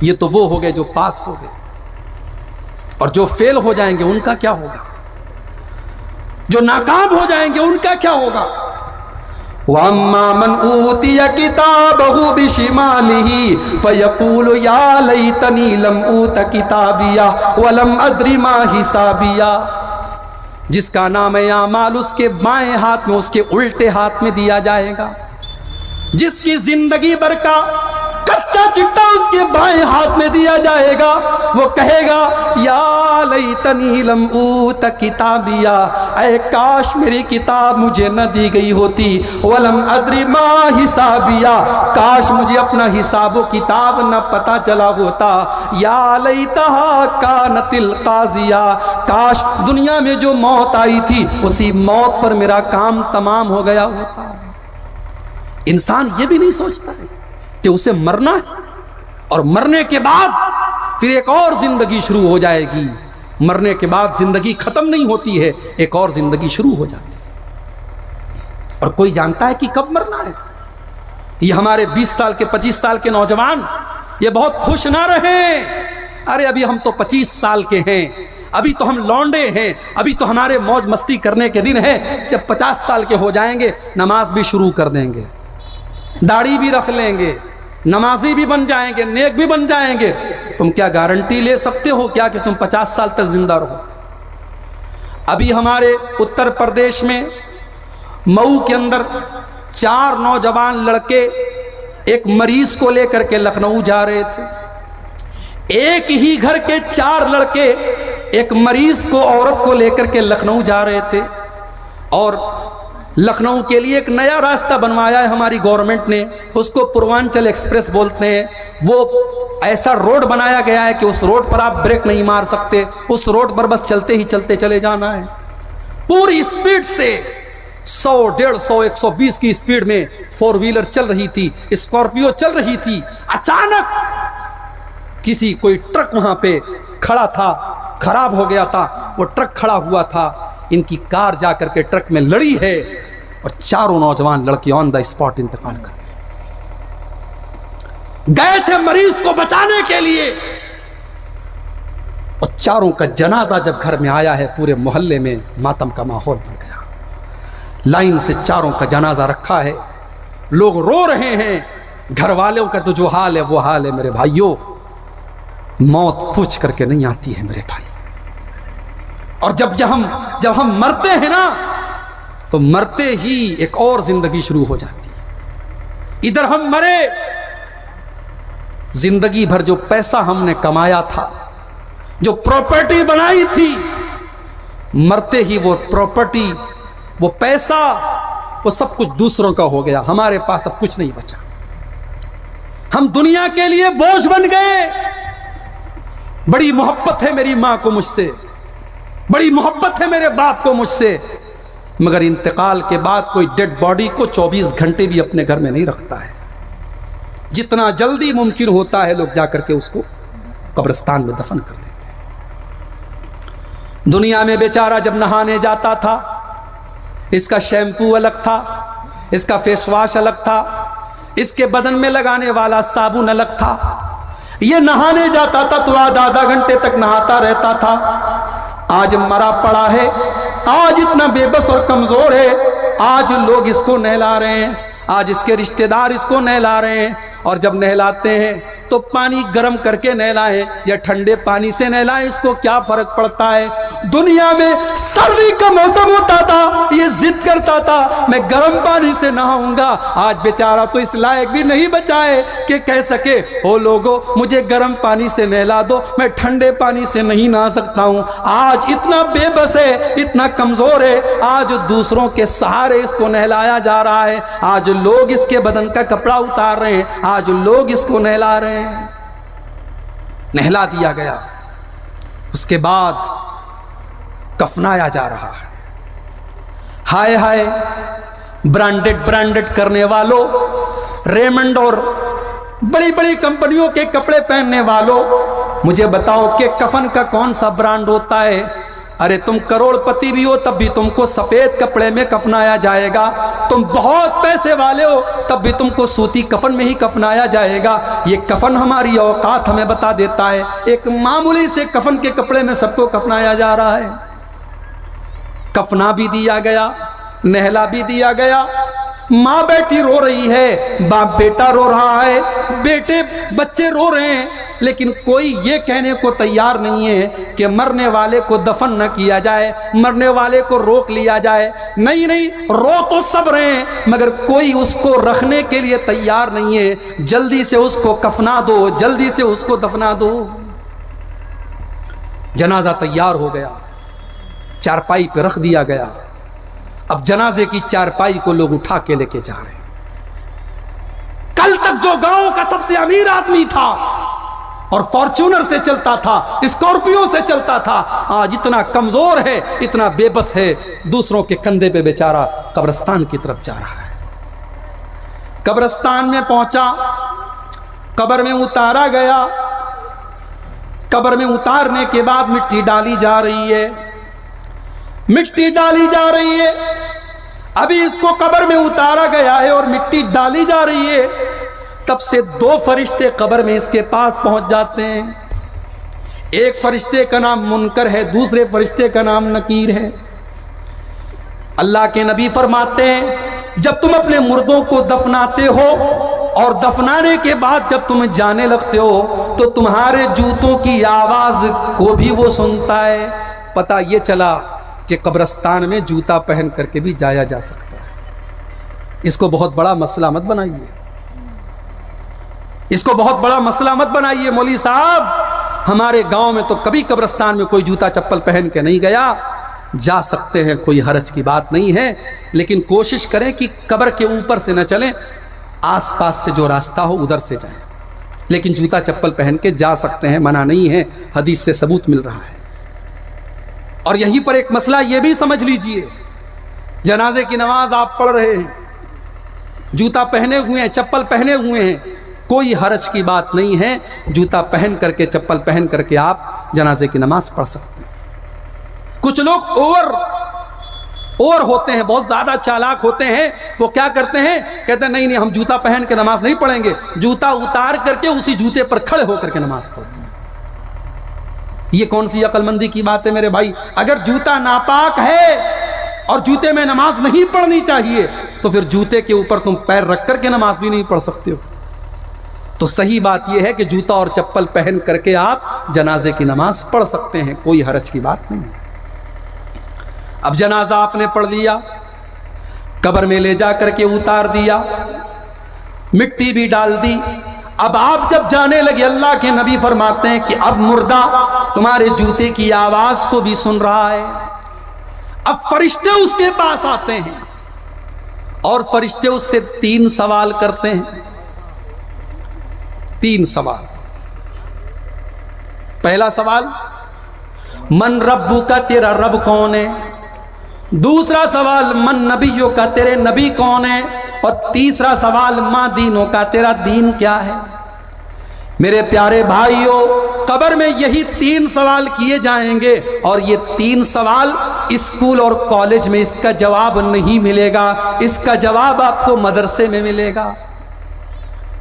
یہ تو وہ ہو گئے جو پاس ہو گئے، اور جو فیل ہو جائیں گے ان کا کیا ہوگا؟ جو ناکام ہو جائیں گے ان کا کیا ہوگا؟ وَأَمَّا مَنْ أُوتِيَ كِتَابَهُ بِشِمَالِهِ فَيَقُولُ يَا لَيْتَنِي لَمْ أُوتَ كِتَابِيَهْ وَلَمْ أَدْرِ مَا حِسَابِيَهْ، جس کا نام اعمال اس کے بائیں ہاتھ میں، اس کے الٹے ہاتھ میں دیا جائے گا، جس کی زندگی بھر کا کچا چٹا اس کے بائیں ہاتھ میں دیا جائے گا، وہ کہے گا یا لیتنی لم اوت کتابیا، اے کاش میری کتاب مجھے نہ دی گئی ہوتی، ولم ادری ما حسابیا، کاش مجھے اپنا حساب و کتاب نہ پتا چلا ہوتا، یا لیتہا کانت القاضیہ، کاش دنیا میں جو موت آئی تھی اسی موت پر میرا کام تمام ہو گیا ہوتا۔ انسان یہ بھی نہیں سوچتا ہے کہ اسے مرنا ہے، اور مرنے کے بعد پھر ایک اور زندگی شروع ہو جائے گی، مرنے کے بعد زندگی ختم نہیں ہوتی ہے، ایک اور زندگی شروع ہو جاتی ہے، اور کوئی جانتا ہے کہ کب مرنا ہے؟ یہ ہمارے 20 سال کے 25 سال کے نوجوان یہ بہت خوش نہ رہیں، ارے ابھی ہم تو 25 سال کے ہیں، ابھی تو ہم لونڈے ہیں، ابھی تو ہمارے موج مستی کرنے کے دن ہیں، جب 50 سال کے ہو جائیں گے نماز بھی شروع کر دیں گے، داڑھی بھی رکھ لیں گے، نمازی بھی بن جائیں گے، نیک بھی بن جائیں گے۔ تم کیا گارنٹی لے سکتے ہو کیا کہ تم 50 سال تک زندہ رہو؟ ابھی ہمارے اتر پردیش میں مئو کے اندر 4 نوجوان لڑکے ایک مریض کو لے کر کے لکھنؤ جا رہے تھے، ایک ہی گھر کے 4 لڑکے ایک مریض کو، عورت کو لے کر کے لکھنؤ جا رہے تھے، اور لکھنؤ کے لیے ایک نیا راستہ بنوایا ہے ہماری گورنمنٹ نے، اس کو پوروانچل ایکسپریس بولتے ہیں۔ وہ ایسا روڈ بنایا گیا ہے کہ اس روڈ پر آپ بریک نہیں مار سکتے، اس روڈ پر بس چلتے ہی چلتے چلے جانا ہے، پوری اسپیڈ سے 100 150 120 کی اسپیڈ میں 4 ویلر چل رہی تھی، اسکارپیو چل رہی تھی، اچانک کسی کوئی ٹرک وہاں پہ کھڑا تھا، خراب ہو گیا تھا، وہ ٹرک کھڑا ہوا تھا، ان کی کار جا کر کے ٹرک میں لڑی ہے، اور 4 نوجوان لڑکے آن دا اسپاٹ انتقال کر گئے۔ گئے تھے مریض کو بچانے کے لیے، اور 4 کا جنازہ جب گھر میں آیا ہے پورے محلے میں ماتم کا ماحول بن گیا، لائن سے 4 کا جنازہ رکھا ہے، لوگ رو رہے ہیں، گھر والوں کا تو جو حال ہے وہ حال ہے۔ میرے بھائیوں، موت پوچھ کر کے نہیں آتی ہے میرے بھائی، اور جب ہم مرتے ہیں نا تو مرتے ہی ایک اور زندگی شروع ہو جاتی ہے۔ ادھر ہم مرے، زندگی بھر جو پیسہ ہم نے کمایا تھا، جو پراپرٹی بنائی تھی، مرتے ہی وہ پراپرٹی، وہ پیسہ، وہ سب کچھ دوسروں کا ہو گیا، ہمارے پاس اب کچھ نہیں بچا، ہم دنیا کے لیے بوجھ بن گئے۔ بڑی محبت ہے میری ماں کو مجھ سے، بڑی محبت ہے میرے باپ کو مجھ سے، مگر انتقال کے بعد کوئی ڈیڈ باڈی کو 24 گھنٹے بھی اپنے گھر میں نہیں رکھتا ہے، جتنا جلدی ممکن ہوتا ہے لوگ جا کر کے اس کو قبرستان میں دفن کر دیتے ہیں۔ دنیا میں بیچارہ جب نہانے جاتا تھا، اس کا شیمپو الگ تھا، اس کا فیس واش الگ تھا، اس کے بدن میں لگانے والا صابن الگ تھا، یہ نہانے جاتا تھا تو آدھا گھنٹے تک نہاتا رہتا تھا، آج مرا پڑا ہے، آج اتنا بے بس اور کمزور ہے، آج لوگ اس کو نہلا رہے ہیں، آج اس کے رشتہ دار اس کو نہلا رہے ہیں، اور جب نہلاتے ہیں تو پانی گرم کر کے نہلائیں یا ٹھنڈے پانی سے نہلائیں، اس کو کیا فرق پڑتا ہے؟ دنیا میں سردی کا موسم ہوتا تھا، یہ ضد کرتا تھا میں گرم پانی سے نہاؤں گا، آج بیچارہ تو اس لائق بھی نہیں بچا ہے کہ کہہ سکے او لوگو مجھے گرم پانی سے نہلا دو، میں ٹھنڈے پانی سے نہیں نہا سکتا ہوں۔ آج اتنا بے بس ہے، اتنا کمزور ہے، آج دوسروں کے سہارے اس کو نہلایا جا رہا ہے، آج لوگ اس کے بدن کا کپڑا اتار رہے ہیں، آج لوگ اس کو نہلا رہے ہیں۔ نہلا دیا گیا، اس کے بعد کفنایا جا رہا ہے۔ ہائے ہائے، برانڈڈ کرنے والوں، ریمنڈ اور بڑی بڑی کمپنیوں کے کپڑے پہننے والوں، مجھے بتاؤ کہ کفن کا کون سا برانڈ ہوتا ہے؟ ارے تم کروڑ پتی بھی ہو تب بھی تم کو سفید کپڑے میں کفنایا جائے گا، تم بہت پیسے والے ہو تب بھی تم کو سوتی کفن میں ہی کفنایا جائے گا۔ یہ کفن ہماری اوقات ہمیں بتا دیتا ہے، ایک معمولی سے کفن کے کپڑے میں سب کو کفنایا جا رہا ہے۔ کفنا بھی دیا گیا، نہلا بھی دیا گیا، ماں بیٹی رو رہی ہے، باپ بیٹا رو رہا ہے، بیٹے بچے رو رہے ہیں، لیکن کوئی یہ کہنے کو تیار نہیں ہے کہ مرنے والے کو دفن نہ کیا جائے، مرنے والے کو روک لیا جائے۔ نہیں، رو تو سب رہے ہیں مگر کوئی اس کو رکھنے کے لیے تیار نہیں ہے۔ جلدی سے اس کو کفنا دو، جلدی سے اس کو دفنا دو۔ جنازہ تیار ہو گیا، چارپائی پہ رکھ دیا گیا، اب جنازے کی چارپائی کو لوگ اٹھا کے لے کے جا رہے ہیں۔ کل تک جو گاؤں کا سب سے امیر آدمی تھا اور فارچونر سے چلتا تھا، اسکارپیو سے چلتا تھا، آج اتنا کمزور ہے، اتنا بے بس ہے، دوسروں کے کندھے پہ بیچارہ قبرستان کی طرف جا رہا ہے۔ قبرستان میں پہنچا، قبر میں اتارا گیا، قبر میں اتارنے کے بعد مٹی ڈالی جا رہی ہے، مٹی ڈالی جا رہی ہے۔ ابھی اس کو قبر میں اتارا گیا ہے اور مٹی ڈالی جا رہی ہے، تب سے دو فرشتے قبر میں اس کے پاس پہنچ جاتے ہیں۔ ایک فرشتے کا نام منکر ہے، دوسرے فرشتے کا نام نکیر ہے۔ اللہ کے نبی فرماتے ہیں جب تم اپنے مردوں کو دفناتے ہو اور دفنانے کے بعد جب تم جانے لگتے ہو تو تمہارے جوتوں کی آواز کو بھی وہ سنتا ہے۔ پتہ یہ چلا کہ قبرستان میں جوتا پہن کر کے بھی جایا جا سکتا ہے۔ اس کو بہت بڑا مسئلہ مت بنائیے، اس کو بہت بڑا مسئلہ مت بنائیے۔ مولوی صاحب ہمارے گاؤں میں تو کبھی قبرستان میں کوئی جوتا چپل پہن کے نہیں گیا، جا سکتے ہیں، کوئی حرج کی بات نہیں ہے، لیکن کوشش کریں کہ قبر کے اوپر سے نہ چلیں، آس پاس سے جو راستہ ہو ادھر سے جائیں، لیکن جوتا چپل پہن کے جا سکتے ہیں، منع نہیں ہے، حدیث سے ثبوت مل رہا ہے۔ اور یہیں پر ایک مسئلہ یہ بھی سمجھ لیجئے، جنازے کی نماز آپ پڑھ رہے ہیں، جوتا پہنے ہوئے ہیں، چپل پہنے ہوئے ہیں، کوئی حرج کی بات نہیں ہے، جوتا پہن کر کے چپل پہن کر کے آپ جنازے کی نماز پڑھ سکتے ہیں۔ کچھ لوگ اوور ہوتے ہیں، بہت زیادہ چالاک ہوتے ہیں، وہ کیا کرتے ہیں، کہتے ہیں نہیں ہم جوتا پہن کے نماز نہیں پڑھیں گے، جوتا اتار کر کے اسی جوتے پر کھڑے ہو کر کے نماز پڑھتے ہیں۔ یہ کون سی عقل مندی کی بات ہے میرے بھائی؟ اگر جوتا ناپاک ہے اور جوتے میں نماز نہیں پڑھنی چاہیے تو پھر جوتے کے اوپر تم پیر رکھ کر کے نماز بھی نہیں پڑھ سکتے ہو۔ تو صحیح بات یہ ہے کہ جوتا اور چپل پہن کر کے آپ جنازے کی نماز پڑھ سکتے ہیں، کوئی حرج کی بات نہیں۔ اب جنازہ آپ نے پڑھ لیا، قبر میں لے جا کر کے اتار دیا، مٹی بھی ڈال دی، اب آپ جب جانے لگے اللہ کے نبی فرماتے ہیں کہ اب مردہ تمہارے جوتے کی آواز کو بھی سن رہا ہے۔ اب فرشتے اس کے پاس آتے ہیں اور فرشتے اس سے 3 سوال کرتے ہیں، 3 سوال۔ پہلا سوال من ربو کا، تیرا رب کون ہے؟ دوسرا سوال من نبیوں کا، تیرے نبی کون ہے؟ اور تیسرا سوال ماں دینوں کا، تیرا دین کیا ہے؟ میرے پیارے بھائیوں، قبر میں یہی 3 سوال کیے جائیں گے اور یہ 3 سوال اسکول اور کالج میں اس کا جواب نہیں ملے گا، اس کا جواب آپ کو مدرسے میں ملے گا۔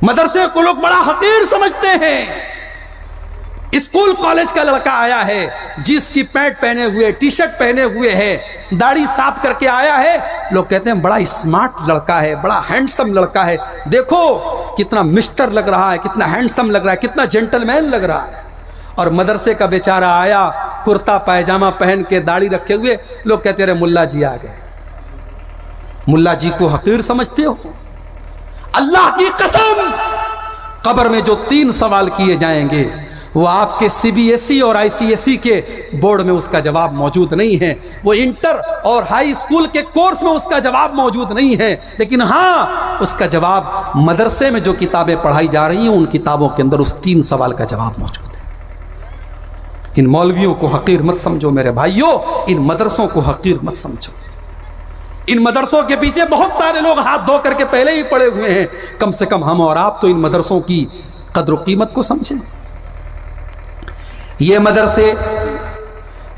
مدرسے کو لوگ بڑا حقیر سمجھتے ہیں، اسکول کالج کا لڑکا آیا ہے جس کی پینٹ پہنے ہوئے ٹی شرٹ پہنے ہوئے ہے, داڑھی صاف کر کے آیا ہے, لوگ کہتے ہیں بڑا اسمارٹ لڑکا ہے, بڑا ہینڈسم لڑکا ہے, دیکھو کتنا مسٹر لگ رہا ہے, کتنا ہینڈسم لگ رہا ہے, کتنا جینٹل مین لگ رہا ہے. اور مدرسے کا بیچارہ آیا کرتا پائجامہ پہن کے داڑھی رکھے ہوئے, لوگ کہتے رہے ملا جی آ گئے. ملا جی کو حقیر سمجھتے ہو؟ اللہ کی قسم, قبر میں جو 3 سوال کیے جائیں گے وہ آپ کے سی بی ایس ای اور آئی سی ایس ای کے بورڈ میں اس کا جواب موجود نہیں ہے, وہ انٹر اور ہائی اسکول کے کورس میں اس کا جواب موجود نہیں ہے, لیکن ہاں اس کا جواب مدرسے میں جو کتابیں پڑھائی جا رہی ہیں ان کتابوں کے اندر اس 3 سوال کا جواب موجود ہے. ان مولویوں کو حقیر مت سمجھو میرے بھائیوں, ان مدرسوں کو حقیر مت سمجھو. ان مدرسوں کے پیچھے بہت سارے لوگ ہاتھ دھو کر کے پہلے ہی پڑے ہوئے ہیں, کم سے کم ہم اور آپ تو ان مدرسوں کی قدر و قیمت کو سمجھیں. یہ مدرسے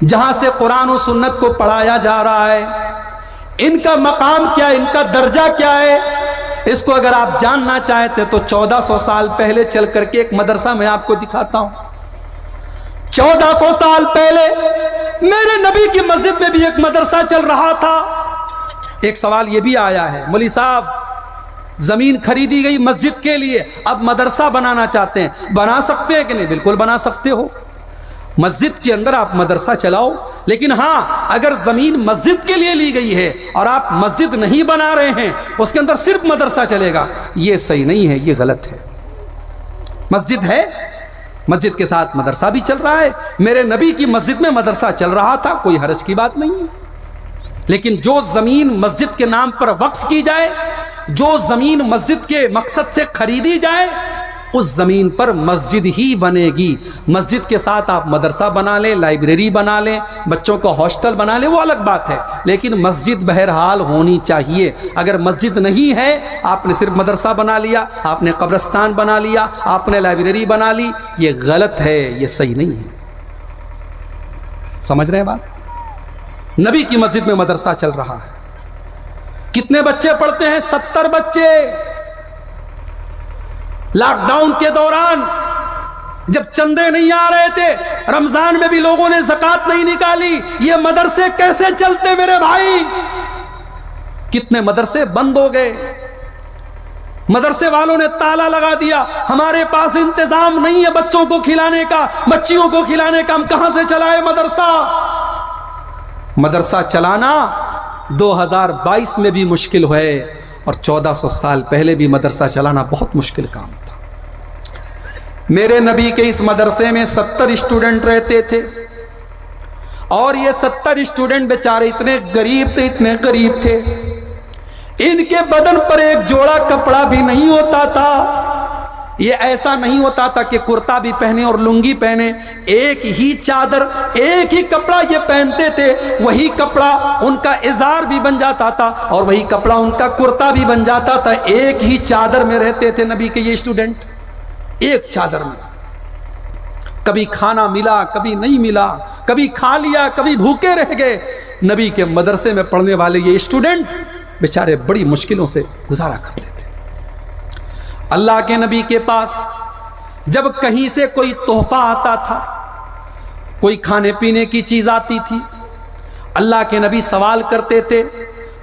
جہاں سے قرآن و سنت کو پڑھایا جا رہا ہے, ان کا مقام کیا ہے, ان کا درجہ کیا ہے, اس کو اگر آپ جاننا چاہتے تو 1400 سال پہلے چل کر کے ایک مدرسہ میں آپ کو دکھاتا ہوں. 1400 سال پہلے میرے نبی کی مسجد میں بھی ایک مدرسہ چل رہا تھا. ایک سوال یہ بھی آیا ہے, مولوی صاحب زمین خریدی گئی مسجد کے لیے, اب مدرسہ بنانا چاہتے ہیں, بنا سکتے ہیں کہ نہیں؟ بالکل بنا سکتے ہو, مسجد کے اندر آپ مدرسہ چلاؤ, لیکن ہاں اگر زمین مسجد کے لیے لی گئی ہے اور آپ مسجد نہیں بنا رہے ہیں, اس کے اندر صرف مدرسہ چلے گا, یہ صحیح نہیں ہے, یہ غلط ہے. مسجد ہے, مسجد کے ساتھ مدرسہ بھی چل رہا ہے, میرے نبی کی مسجد میں مدرسہ چل رہا تھا, کوئی حرج کی بات نہیں ہے. لیکن جو زمین مسجد کے نام پر وقف کی جائے, جو زمین مسجد کے مقصد سے خریدی جائے, اس زمین پر مسجد ہی بنے گی. مسجد کے ساتھ آپ مدرسہ بنا لیں, لائبریری بنا لیں, بچوں کا ہاسٹل بنا لیں, وہ الگ بات ہے, لیکن مسجد بہرحال ہونی چاہیے. اگر مسجد نہیں ہے, آپ نے صرف مدرسہ بنا لیا, آپ نے قبرستان بنا لیا, آپ نے لائبریری بنا لی, یہ غلط ہے, یہ صحیح نہیں ہے. سمجھ رہے ہیں بات؟ نبی کی مسجد میں مدرسہ چل رہا ہے. کتنے بچے پڑھتے ہیں؟ 70 بچے. لاک ڈاؤن کے دوران جب چندے نہیں آ رہے تھے, رمضان میں بھی لوگوں نے زکوٰۃ نہیں نکالی, یہ مدرسے کیسے چلتے میرے بھائی؟ کتنے مدرسے بند ہو گئے, مدرسے والوں نے تالا لگا دیا, ہمارے پاس انتظام نہیں ہے بچوں کو کھلانے کا, بچیوں کو کھلانے کا, ہم کہاں سے چلائے مدرسہ؟ مدرسہ چلانا 2022 میں بھی مشکل ہے, اور 1400 سال پہلے بھی مدرسہ چلانا بہت مشکل کام تھا. میرے نبی کے اس مدرسے میں 70 اسٹوڈنٹ رہتے تھے, اور یہ 70 اسٹوڈنٹ بیچارے اتنے غریب تھے, اتنے غریب تھے, ان کے بدن پر ایک جوڑا کپڑا بھی نہیں ہوتا تھا. یہ ایسا نہیں ہوتا تھا کہ کرتا بھی پہنے اور لنگی پہنے, ایک ہی چادر, ایک ہی کپڑا یہ پہنتے تھے, وہی کپڑا ان کا ازار بھی بن جاتا تھا اور وہی کپڑا ان کا کرتا بھی بن جاتا تھا. ایک ہی چادر میں رہتے تھے نبی کے یہ اسٹوڈنٹ, ایک چادر میں. کبھی کھانا ملا, کبھی نہیں ملا, کبھی کھا لیا, کبھی بھوکے رہ گئے. نبی کے مدرسے میں پڑھنے والے یہ اسٹوڈنٹ بیچارے بڑی مشکلوں سے گزارا کرتے تھے. اللہ کے نبی کے پاس جب کہیں سے کوئی تحفہ آتا تھا, کوئی کھانے پینے کی چیز آتی تھی, اللہ کے نبی سوال کرتے تھے,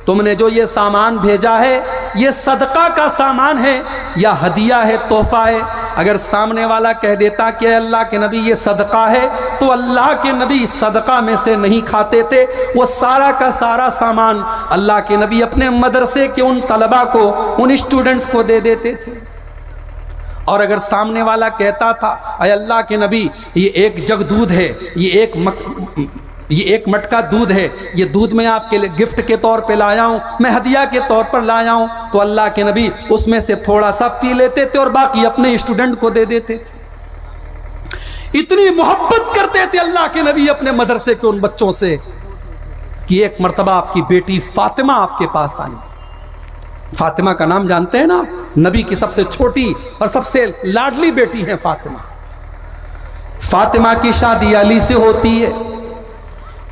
تم نے جو یہ سامان بھیجا ہے یہ صدقہ کا سامان ہے یا ہدیہ ہے, تحفہ ہے؟ اگر سامنے والا کہہ دیتا کہ اللہ کے نبی یہ صدقہ ہے, تو اللہ کے نبی صدقہ میں سے نہیں کھاتے تھے, وہ سارا کا سارا سامان اللہ کے نبی اپنے مدرسے کے ان طلبہ کو, ان اسٹوڈنٹس کو دے دیتے تھے. اور اگر سامنے والا کہتا تھا اے اللہ کے نبی یہ ایک جگ دودھ ہے, یہ ایک مٹکا دودھ ہے, یہ دودھ میں آپ کے لیے گفٹ کے طور پہ لایا ہوں, میں ہدیہ کے طور پر لایا ہوں, تو اللہ کے نبی اس میں سے تھوڑا سا پی لیتے تھے اور باقی اپنے اسٹوڈنٹ کو دے دیتے تھے. اتنی محبت کرتے تھے اللہ کے نبی اپنے مدرسے کے ان بچوں سے کہ ایک مرتبہ آپ کی بیٹی فاطمہ آپ کے پاس آئی. فاطمہ کا نام جانتے ہیں نا, نبی کی سب سے چھوٹی اور سب سے لاڈلی بیٹی ہے فاطمہ. فاطمہ کی شادی علی سے ہوتی ہے.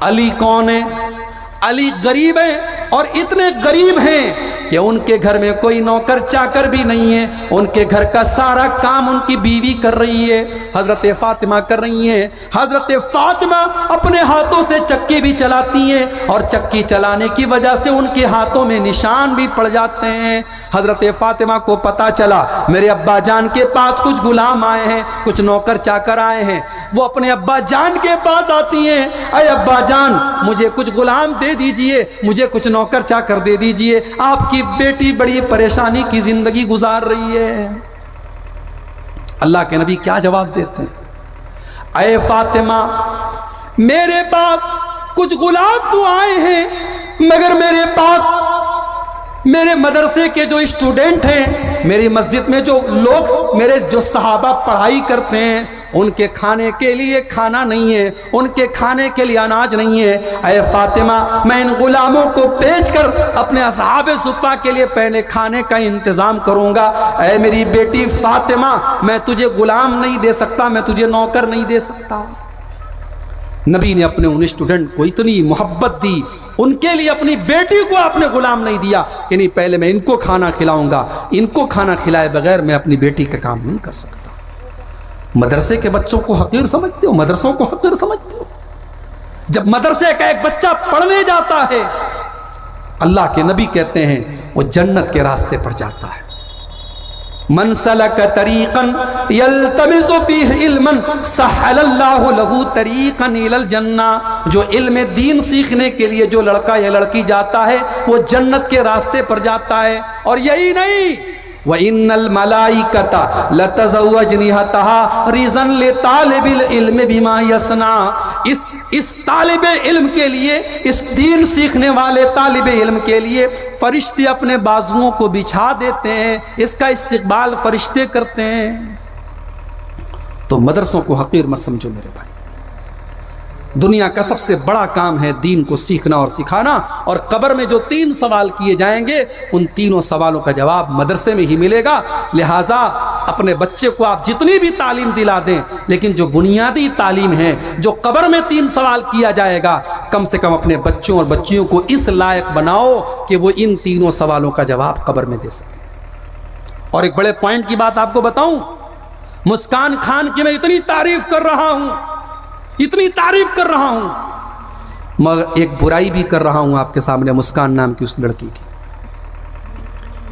علی کون ہے؟ علی غریب ہیں, اور اتنے غریب ہیں کہ ان کے گھر میں کوئی نوکر چاکر بھی نہیں ہے, ان کے گھر کا سارا کام ان کی بیوی کر رہی ہے, حضرت فاطمہ کر رہی ہیں. حضرت فاطمہ اپنے ہاتھوں سے چکی بھی چلاتی ہیں اور چکی چلانے کی وجہ سے ان کے ہاتھوں میں نشان بھی پڑ جاتے ہیں. حضرت فاطمہ کو پتا چلا میرے ابا جان کے پاس کچھ غلام آئے ہیں, کچھ نوکر چاکر آئے ہیں. وہ اپنے ابا جان کے پاس آتی ہیں, اے ابا جان مجھے کچھ غلام دے دیجئے, مجھے کچھ نوکر چاکر دے دیجئے, آپ کی بیٹی بڑی پریشانی کی زندگی گزار رہی ہے. اللہ کے نبی کیا جواب دیتے ہیں؟ اے فاطمہ میرے پاس کچھ غلام تو آئے ہیں, مگر میرے پاس میرے مدرسے کے جو اسٹوڈنٹ ہیں, میری مسجد میں جو لوگ میرے جو صحابہ پڑھائی کرتے ہیں, ان کے کھانے کے لیے کھانا نہیں ہے, ان کے کھانے کے لیے اناج نہیں ہے. اے فاطمہ میں ان غلاموں کو بیچ کر اپنے اصحاب صفہ کے لیے پہلے کھانے کا انتظام کروں گا. اے میری بیٹی فاطمہ میں تجھے غلام نہیں دے سکتا, میں تجھے نوکر نہیں دے سکتا. نبی نے اپنے ان اسٹوڈنٹ کو اتنی محبت دی, ان کے لیے اپنی بیٹی کو آپ نے غلام نہیں دیا کہ نہیں پہلے میں ان کو کھانا کھلاؤں گا, ان کو کھانا کھلائے بغیر میں اپنی بیٹی کا کام نہیں کر سکتا. مدرسے کے بچوں کو حقیر سمجھتے ہو, مدرسوں کو حقیر سمجھتے ہو؟ جب مدرسے کا ایک بچہ پڑھنے جاتا ہے, اللہ کے نبی کہتے ہیں وہ جنت کے راستے پر جاتا ہے. من سلک طریقا یلتمس فیہ علما سہل اللہ لہ طریقا الی الجنہ. جو علم دین سیکھنے کے لیے جو لڑکا یا لڑکی جاتا ہے وہ جنت کے راستے پر جاتا ہے. اور یہی نہیں, وَإِنَّ الْمَلَائِكَةَ لَتَزَوَّجْنِهَتَهَا رِزًا لِطَالِبِ الْعِلْمِ بِمَا يَصْنَعُ. اس طالب علم کے لیے, اس دین سیکھنے والے طالب علم کے لیے فرشتے اپنے بازوؤں کو بچھا دیتے ہیں, اس کا استقبال فرشتے کرتے ہیں. تو مدرسوں کو حقیر مت سمجھو میرے بھائی. دنیا کا سب سے بڑا کام ہے دین کو سیکھنا اور سکھانا, اور قبر میں جو 3 سوال کیے جائیں گے ان تینوں سوالوں کا جواب مدرسے میں ہی ملے گا. لہٰذا اپنے بچے کو آپ جتنی بھی تعلیم دلا دیں, لیکن جو بنیادی تعلیم ہے, جو قبر میں 3 سوال کیا جائے گا, کم سے کم اپنے بچوں اور بچیوں کو اس لائق بناؤ کہ وہ ان تینوں سوالوں کا جواب قبر میں دے سکیں. اور ایک بڑے پوائنٹ کی بات آپ کو بتاؤں, مسکان خان کی میں اتنی تعریف کر رہا ہوں, اتنی تعریف کر رہا ہوں, مگر ایک برائی بھی کر رہا ہوں آپ کے سامنے مسکان نام کی اس لڑکی کی.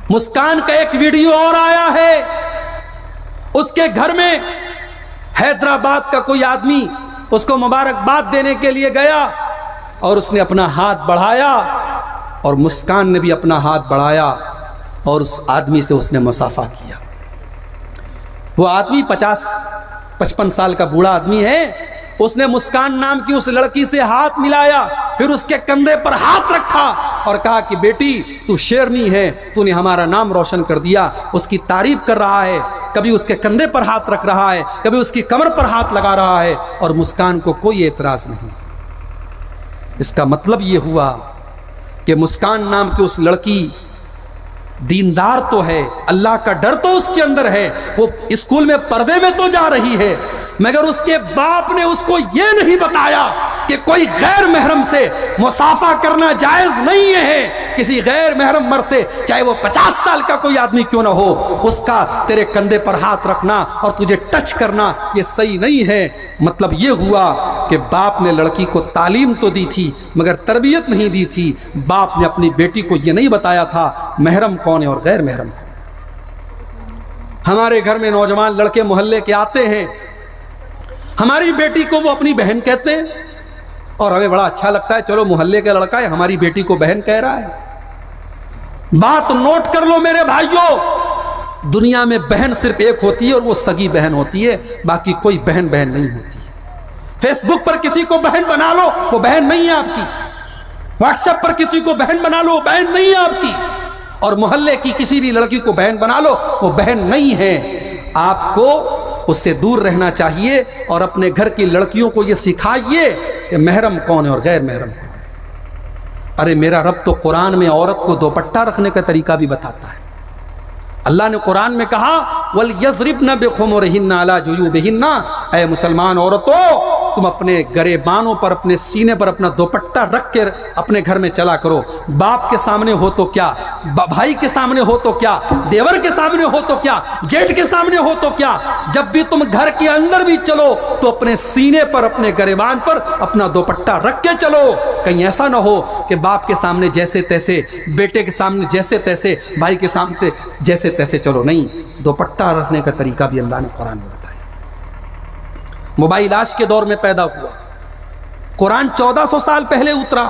مسکان کا ایک ویڈیو اور آیا ہے, اس کے گھر میں حیدرآباد کا کوئی آدمی اس کو مبارکباد دینے کے لیے گیا اور اس نے اپنا ہاتھ بڑھایا اور مسکان نے بھی اپنا ہاتھ بڑھایا اور اس آدمی سے اس نے مصافحہ کیا. وہ آدمی 50-55 سال کا بوڑھا آدمی ہے, اس نے مسکان نام کی اس لڑکی سے ہاتھ ملایا, پھر اس کے کندھے پر ہاتھ رکھا اور کہا کہ بیٹی تو شیرنی ہے, تو نے ہمارا نام روشن کر دیا. اس کی تعریف کر رہا ہے, کبھی اس کے کندھے پر ہاتھ رکھ رہا ہے, کبھی اس کی کمر پر ہاتھ لگا رہا ہے, اور مسکان کو کوئی اعتراض نہیں. اس کا مطلب یہ ہوا کہ مسکان نام کی اس لڑکی دیندار تو ہے, اللہ کا ڈر تو اس کے اندر ہے, وہ اسکول میں پردے میں تو جا رہی ہے, مگر اس کے باپ نے اس کو یہ نہیں بتایا کہ کوئی غیر محرم سے مصافحہ کرنا جائز نہیں ہے. کسی غیر محرم مرد سے, چاہے وہ 50 سال کا کوئی آدمی کیوں نہ ہو, اس کا تیرے کندھے پر ہاتھ رکھنا اور تجھے ٹچ کرنا یہ صحیح نہیں ہے. مطلب یہ ہوا کہ باپ نے لڑکی کو تعلیم تو دی تھی مگر تربیت نہیں دی تھی. باپ نے اپنی بیٹی کو یہ نہیں بتایا تھا محرم کون ہے اور غیر محرم کون. ہمارے گھر میں نوجوان لڑکے محلے کے آتے ہیں, ہماری بیٹی کو وہ اپنی بہن کہتے ہیں اور ہمیں بڑا اچھا لگتا ہے, چلو محلے کا لڑکا ہے ہماری بیٹی کو بہن کہہ رہا ہے. بات نوٹ کر لو میرے بھائیوں, دنیا میں بہن صرف ایک ہوتی ہے اور وہ سگی بہن ہوتی ہے, باقی کوئی بہن نہیں ہوتی ہے. فیس بک پر کسی کو بہن بنا لو وہ بہن نہیں ہے آپ کی, واٹس ایپ پر کسی کو بہن بنا لو وہ بہن نہیں ہے آپ کی, اور محلے کی کسی بھی لڑکی کو بہن بنا لو وہ بہن نہیں ہے. آپ کو اس سے دور رہنا چاہیے اور اپنے گھر کی لڑکیوں کو یہ سکھائیے کہ محرم کون ہے اور غیر محرم کون ہے. ارے میرا رب تو قرآن میں عورت کو دوپٹہ رکھنے کا طریقہ بھی بتاتا ہے. اللہ نے قرآن میں کہا وَلْيَضْرِبْنَ بِخُمُرِهِنَّ عَلَى جُيُوبِهِنَّ, اے مسلمان عورتوں تم اپنے گریبانوں پر اپنے سینے پر اپنا دوپٹہ رکھ کے اپنے گھر میں چلا کرو. باپ کے سامنے ہو تو کیا, بھائی کے سامنے ہو تو کیا, دیور کے سامنے ہو تو کیا, جیٹھ کے سامنے ہو تو کیا, جب بھی تم گھر کے اندر بھی چلو تو اپنے سینے پر اپنے گریبان پر اپنا دوپٹہ رکھ کے چلو. کہیں ایسا نہ ہو کہ باپ کے سامنے جیسے تیسے, بیٹے کے سامنے جیسے تیسے, بھائی کے سامنے جیسے تیسے چلو. نہیں, دوپٹہ رکھنے کا طریقہ بھی اللہ نے قرآن میں بتایا. موبائل آج کے دور میں پیدا ہوا, قرآن 1400 سال پہلے اترا,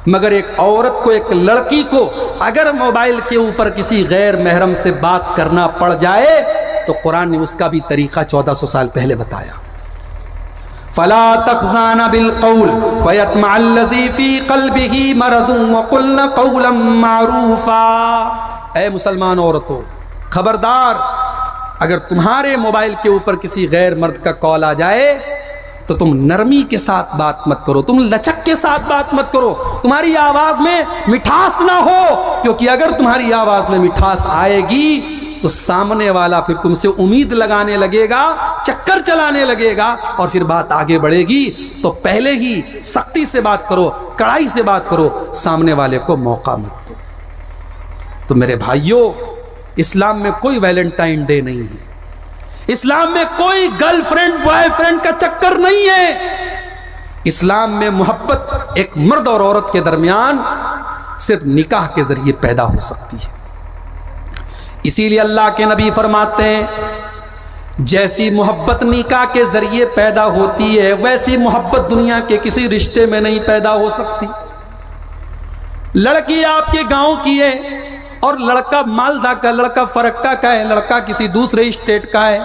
مگر ایک عورت کو, ایک لڑکی کو اگر موبائل کے اوپر کسی غیر محرم سے بات کرنا پڑ جائے تو قرآن نے اس کا بھی طریقہ 1400 سال پہلے بتایا. فلا تخزان بالقول فيطمع الذي في قلبه مرض وقلن قولا معروفا. اے مسلمان عورتوں, خبردار, اگر تمہارے موبائل کے اوپر کسی غیر مرد کا کال آ جائے تو تم نرمی کے ساتھ بات مت کرو, تم لچک کے ساتھ بات مت کرو, تمہاری آواز میں مٹھاس نہ ہو, کیونکہ اگر تمہاری آواز میں مٹھاس آئے گی تو سامنے والا پھر تم سے امید لگانے لگے گا, چکر چلانے لگے گا, اور پھر بات آگے بڑھے گی. تو پہلے ہی سختی سے بات کرو, کڑائی سے بات کرو, سامنے والے کو موقع مت دو. تو میرے بھائیوں, اسلام میں کوئی ویلنٹائن ڈے نہیں ہے, اسلام میں کوئی گرل فرینڈ بوائے فرینڈ کا چکر نہیں ہے. اسلام میں محبت ایک مرد اور عورت کے درمیان صرف نکاح کے ذریعے پیدا ہو سکتی ہے. اسی لیے اللہ کے نبی فرماتے ہیں, جیسی محبت نکاح کے ذریعے پیدا ہوتی ہے ویسی محبت دنیا کے کسی رشتے میں نہیں پیدا ہو سکتی. لڑکی آپ کے گاؤں کی ہے اور لڑکا مالدہ کا, لڑکا فرکا کا ہے, لڑکا کسی دوسرے اسٹیٹ کا ہے.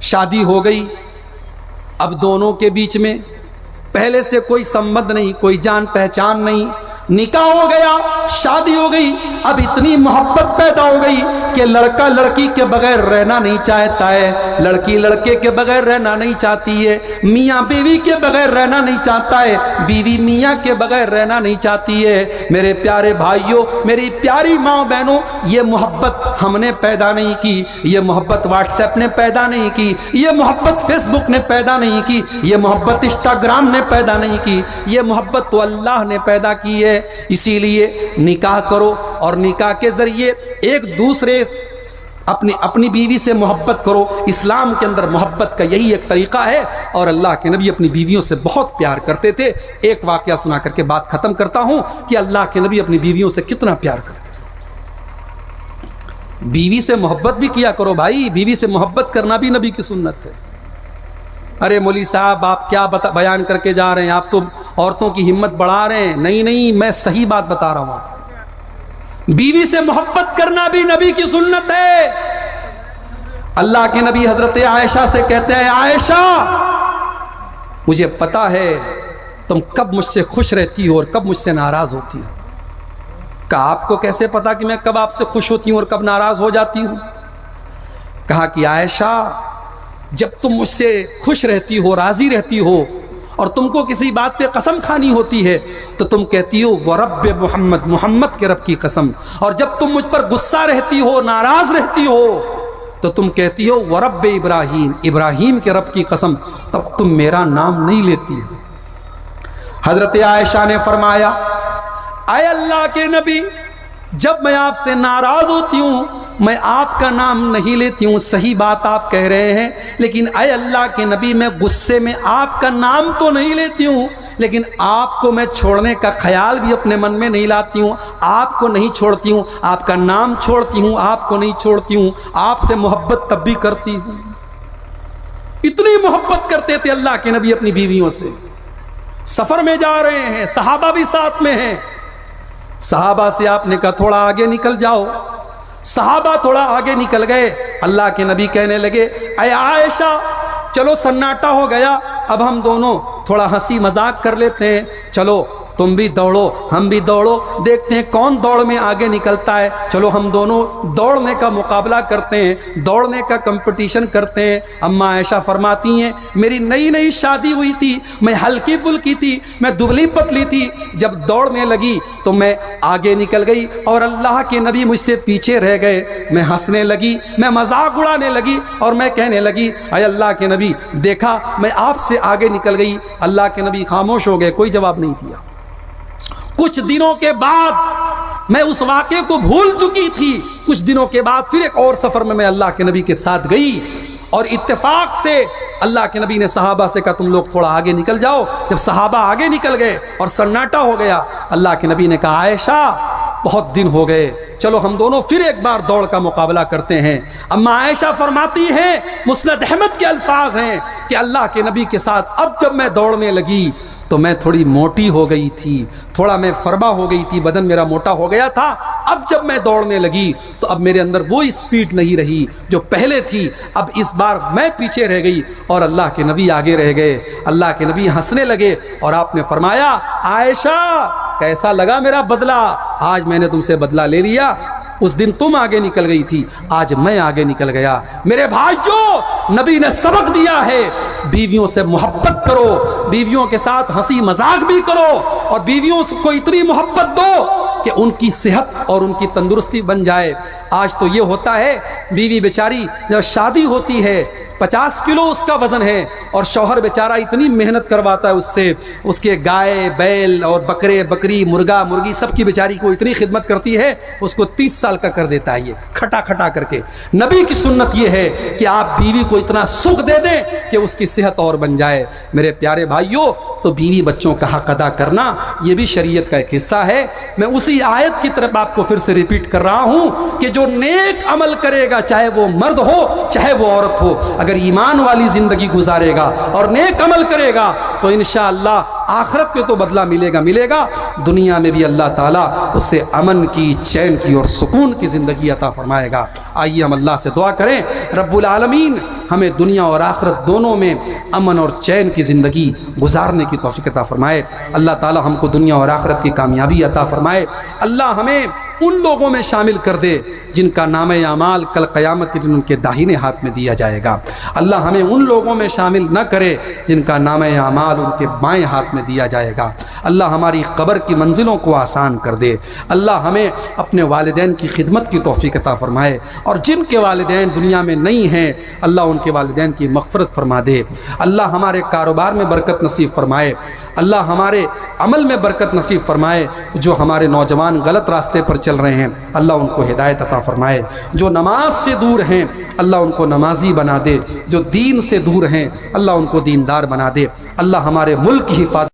شادی ہو گئی, اب دونوں کے بیچ میں پہلے سے کوئی سمبند نہیں, کوئی جان پہچان نہیں, نکاح ہو گیا, شادی ہو گئی. اب اتنی محبت پیدا ہو گئی کہ لڑکا لڑکی کے بغیر رہنا نہیں چاہتا ہے, لڑکی لڑکے کے بغیر رہنا نہیں چاہتی ہے, میاں بیوی کے بغیر رہنا نہیں چاہتا ہے, بیوی میاں کے بغیر رہنا نہیں چاہتی ہے. میرے پیارے بھائیوں, میری پیاری ماں بہنوں, یہ محبت ہم نے پیدا نہیں کی, یہ محبت واٹس ایپ نے پیدا نہیں کی, یہ محبت فیس بک نے پیدا نہیں کی, یہ محبت انسٹاگرام نے پیدا نہیں کی, یہ محبت تو اللہ نے پیدا کی ہے. اسی لیے نکاح کرو اور نکاح کے ذریعے ایک دوسرے اپنی بیوی سے محبت کرو. اسلام کے اندر محبت کا یہی ایک طریقہ ہے, اور اللہ کے نبی اپنی بیویوں سے بہت پیار کرتے تھے. ایک واقعہ سنا کر کے بات ختم کرتا ہوں کہ اللہ کے نبی اپنی بیویوں سے کتنا پیار کرتے تھے. بیوی سے محبت بھی کیا کرو بھائی, بیوی سے محبت کرنا بھی نبی کی سنت ہے. ارے مولوی صاحب آپ کیا بیان کر کے جا رہے ہیں, آپ تو عورتوں کی ہمت بڑھا رہے ہیں. نہیں نہیں, میں صحیح بات بتا رہا ہوں آپ. بیوی سے محبت کرنا بھی نبی کی سنت ہے. اللہ کے نبی حضرت عائشہ سے کہتے ہیں, عائشہ مجھے پتا ہے تم کب مجھ سے خوش رہتی ہو اور کب مجھ سے ناراض ہوتی ہو. کہا آپ کو کیسے پتا کہ میں کب آپ سے خوش ہوتی ہوں اور کب ناراض ہو جاتی ہوں؟ کہا کہ عائشہ جب تم مجھ سے خوش رہتی ہو, راضی رہتی ہو, اور تم کو کسی بات پہ قسم کھانی ہوتی ہے تو تم کہتی ہو ورب محمد, محمد کے رب کی قسم. اور جب تم مجھ پر غصہ رہتی ہو, ناراض رہتی ہو, تو تم کہتی ہو ورب ابراہیم, ابراہیم کے رب کی قسم. تب تم میرا نام نہیں لیتی. حضرت عائشہ نے فرمایا, اے اللہ کے نبی, جب میں آپ سے ناراض ہوتی ہوں میں آپ کا نام نہیں لیتی ہوں. صحیح بات آپ کہہ رہے ہیں, لیکن اے اللہ کے نبی میں غصے میں آپ کا نام تو نہیں لیتی ہوں, لیکن آپ کو میں چھوڑنے کا خیال بھی اپنے من میں نہیں لاتی ہوں. آپ کو نہیں چھوڑتی ہوں, آپ کا نام چھوڑتی ہوں, آپ کو نہیں چھوڑتی ہوں. آپ سے محبت تب بھی کرتی ہوں. اتنی محبت کرتے تھے اللہ کے نبی اپنی بیویوں سے. سفر میں جا رہے ہیں, صحابہ بھی ساتھ میں ہیں. صحابہ سے آپ نے کہا تھوڑا آگے نکل جاؤ. صحابہ تھوڑا آگے نکل گئے. اللہ کے نبی کہنے لگے, اے عائشہ چلو سناٹا ہو گیا, اب ہم دونوں تھوڑا ہنسی مذاق کر لیتے ہیں, چلو تم بھی دوڑو ہم بھی دوڑو، دیکھتے ہیں کون دوڑ میں آگے نکلتا ہے، چلو ہم دونوں دوڑنے کا مقابلہ کرتے ہیں، دوڑنے کا کمپٹیشن کرتے ہیں۔ اماں عائشہ فرماتی ہیں میری نئی نئی شادی ہوئی تھی، میں ہلکی پھلکی تھی، میں دبلی پتلی تھی، جب دوڑنے لگی تو میں آگے نکل گئی اور اللہ کے نبی مجھ سے پیچھے رہ گئے۔ میں ہنسنے لگی، میں مذاق اڑانے لگی اور میں کہنے لگی اے اللہ کے نبی دیکھا میں آپ سے آگے نکل گئی۔ اللہ کے نبی خاموش ہو گئے، کوئی جواب نہیں دیا۔ کچھ دنوں کے بعد میں اس واقعے کو بھول چکی تھی، کچھ دنوں کے بعد پھر ایک اور سفر میں اللہ کے نبی کے ساتھ گئی اور اتفاق سے اللہ کے نبی نے صحابہ سے کہا تم لوگ تھوڑا آگے نکل جاؤ۔ جب صحابہ آگے نکل گئے اور سناٹا ہو گیا، اللہ کے نبی نے کہا عائشہ بہت دن ہو گئے، چلو ہم دونوں پھر ایک بار دوڑ کا مقابلہ کرتے ہیں۔ اما عائشہ فرماتی ہیں مسند احمد کے الفاظ ہیں کہ اللہ کے نبی کے ساتھ اب جب میں دوڑنے لگی تو میں تھوڑی موٹی ہو گئی تھی، تھوڑا میں فربا ہو گئی تھی، بدن میرا موٹا ہو گیا تھا۔ اب جب میں دوڑنے لگی تو اب میرے اندر وہ اسپیڈ نہیں رہی جو پہلے تھی، اب اس بار میں پیچھے رہ گئی اور اللہ کے نبی آگے رہ گئے۔ اللہ کے نبی ہنسنے لگے اور آپ نے فرمایا عائشہ کیسا لگا میرا بدلہ؟ آج میں نے تم سے بدلہ لے لیا، اس دن تم آگے نکل گئی تھی، آج میں آگے نکل گیا۔ میرے بھائیوں نبی نے سبق دیا ہے بیویوں سے محبت کرو، بیویوں کے ساتھ ہنسی مذاق بھی کرو اور بیویوں کو اتنی محبت دو کہ ان کی صحت اور ان کی تندرستی بن جائے۔ آج تو یہ ہوتا ہے بیوی بیچاری جب شادی ہوتی ہے 50 کلو اس کا وزن ہے اور شوہر بیچارہ اتنی محنت کرواتا ہے اس سے، اس کے گائے بیل اور بکرے بکری مرغا مرغی سب کی بیچاری کو اتنی خدمت کرتی ہے، اس کو 30 سال کا کر دیتا ہے یہ کھٹا کھٹا کر کے۔ نبی کی سنت یہ ہے کہ آپ بیوی کو اتنا سکھ دے دیں کہ اس کی صحت اور بن جائے۔ میرے پیارے بھائیوں تو بیوی بچوں کا حق ادا کرنا یہ بھی شریعت کا ایک حصہ ہے۔ میں اسی آیت کی طرف آپ کو پھر سے ریپیٹ کر رہا ہوں کہ جو نیک عمل کرے گا چاہے وہ مرد ہو چاہے وہ عورت ہو، اگر ایمان والی زندگی گزارے گا اور نیک عمل کرے گا تو انشاءاللہ آخرت میں تو بدلہ ملے گا، دنیا میں بھی اللہ تعالیٰ اس سے امن کی چین کی اور سکون کی زندگی عطا فرمائے گا۔ آئیے ہم اللہ سے دعا کریں رب العالمین ہمیں دنیا اور آخرت دونوں میں امن اور چین کی زندگی گزارنے کی توفیق عطا فرمائے۔ اللہ تعالیٰ ہم کو دنیا اور آخرت کی کامیابی عطا فرمائے۔ اللہ ہمیں ان لوگوں میں شامل کر دے جن کا نام اعمال کل قیامت کے دن ان کے داہنے ہاتھ میں دیا جائے گا۔ اللہ ہمیں ان لوگوں میں شامل نہ کرے جن کا نام اعمال ان کے بائیں ہاتھ میں دیا جائے گا۔ اللہ ہماری قبر کی منزلوں کو آسان کر دے۔ اللہ ہمیں اپنے والدین کی خدمت کی توفیق عطا فرمائے، اور جن کے والدین دنیا میں نہیں ہیں اللہ ان کے والدین کی مغفرت فرما دے۔ اللہ ہمارے کاروبار میں برکت نصیب فرمائے، اللہ ہمارے عمل میں برکت نصیب فرمائے۔ جو ہمارے نوجوان غلط راستے پر چل رہے ہیں اللہ ان کو ہدایت عطا فرمائے، جو نماز سے دور ہیں اللہ ان کو نمازی بنا دے، جو دین سے دور ہیں اللہ ان کو دیندار بنا دے۔ اللہ ہمارے ملک کی حفاظت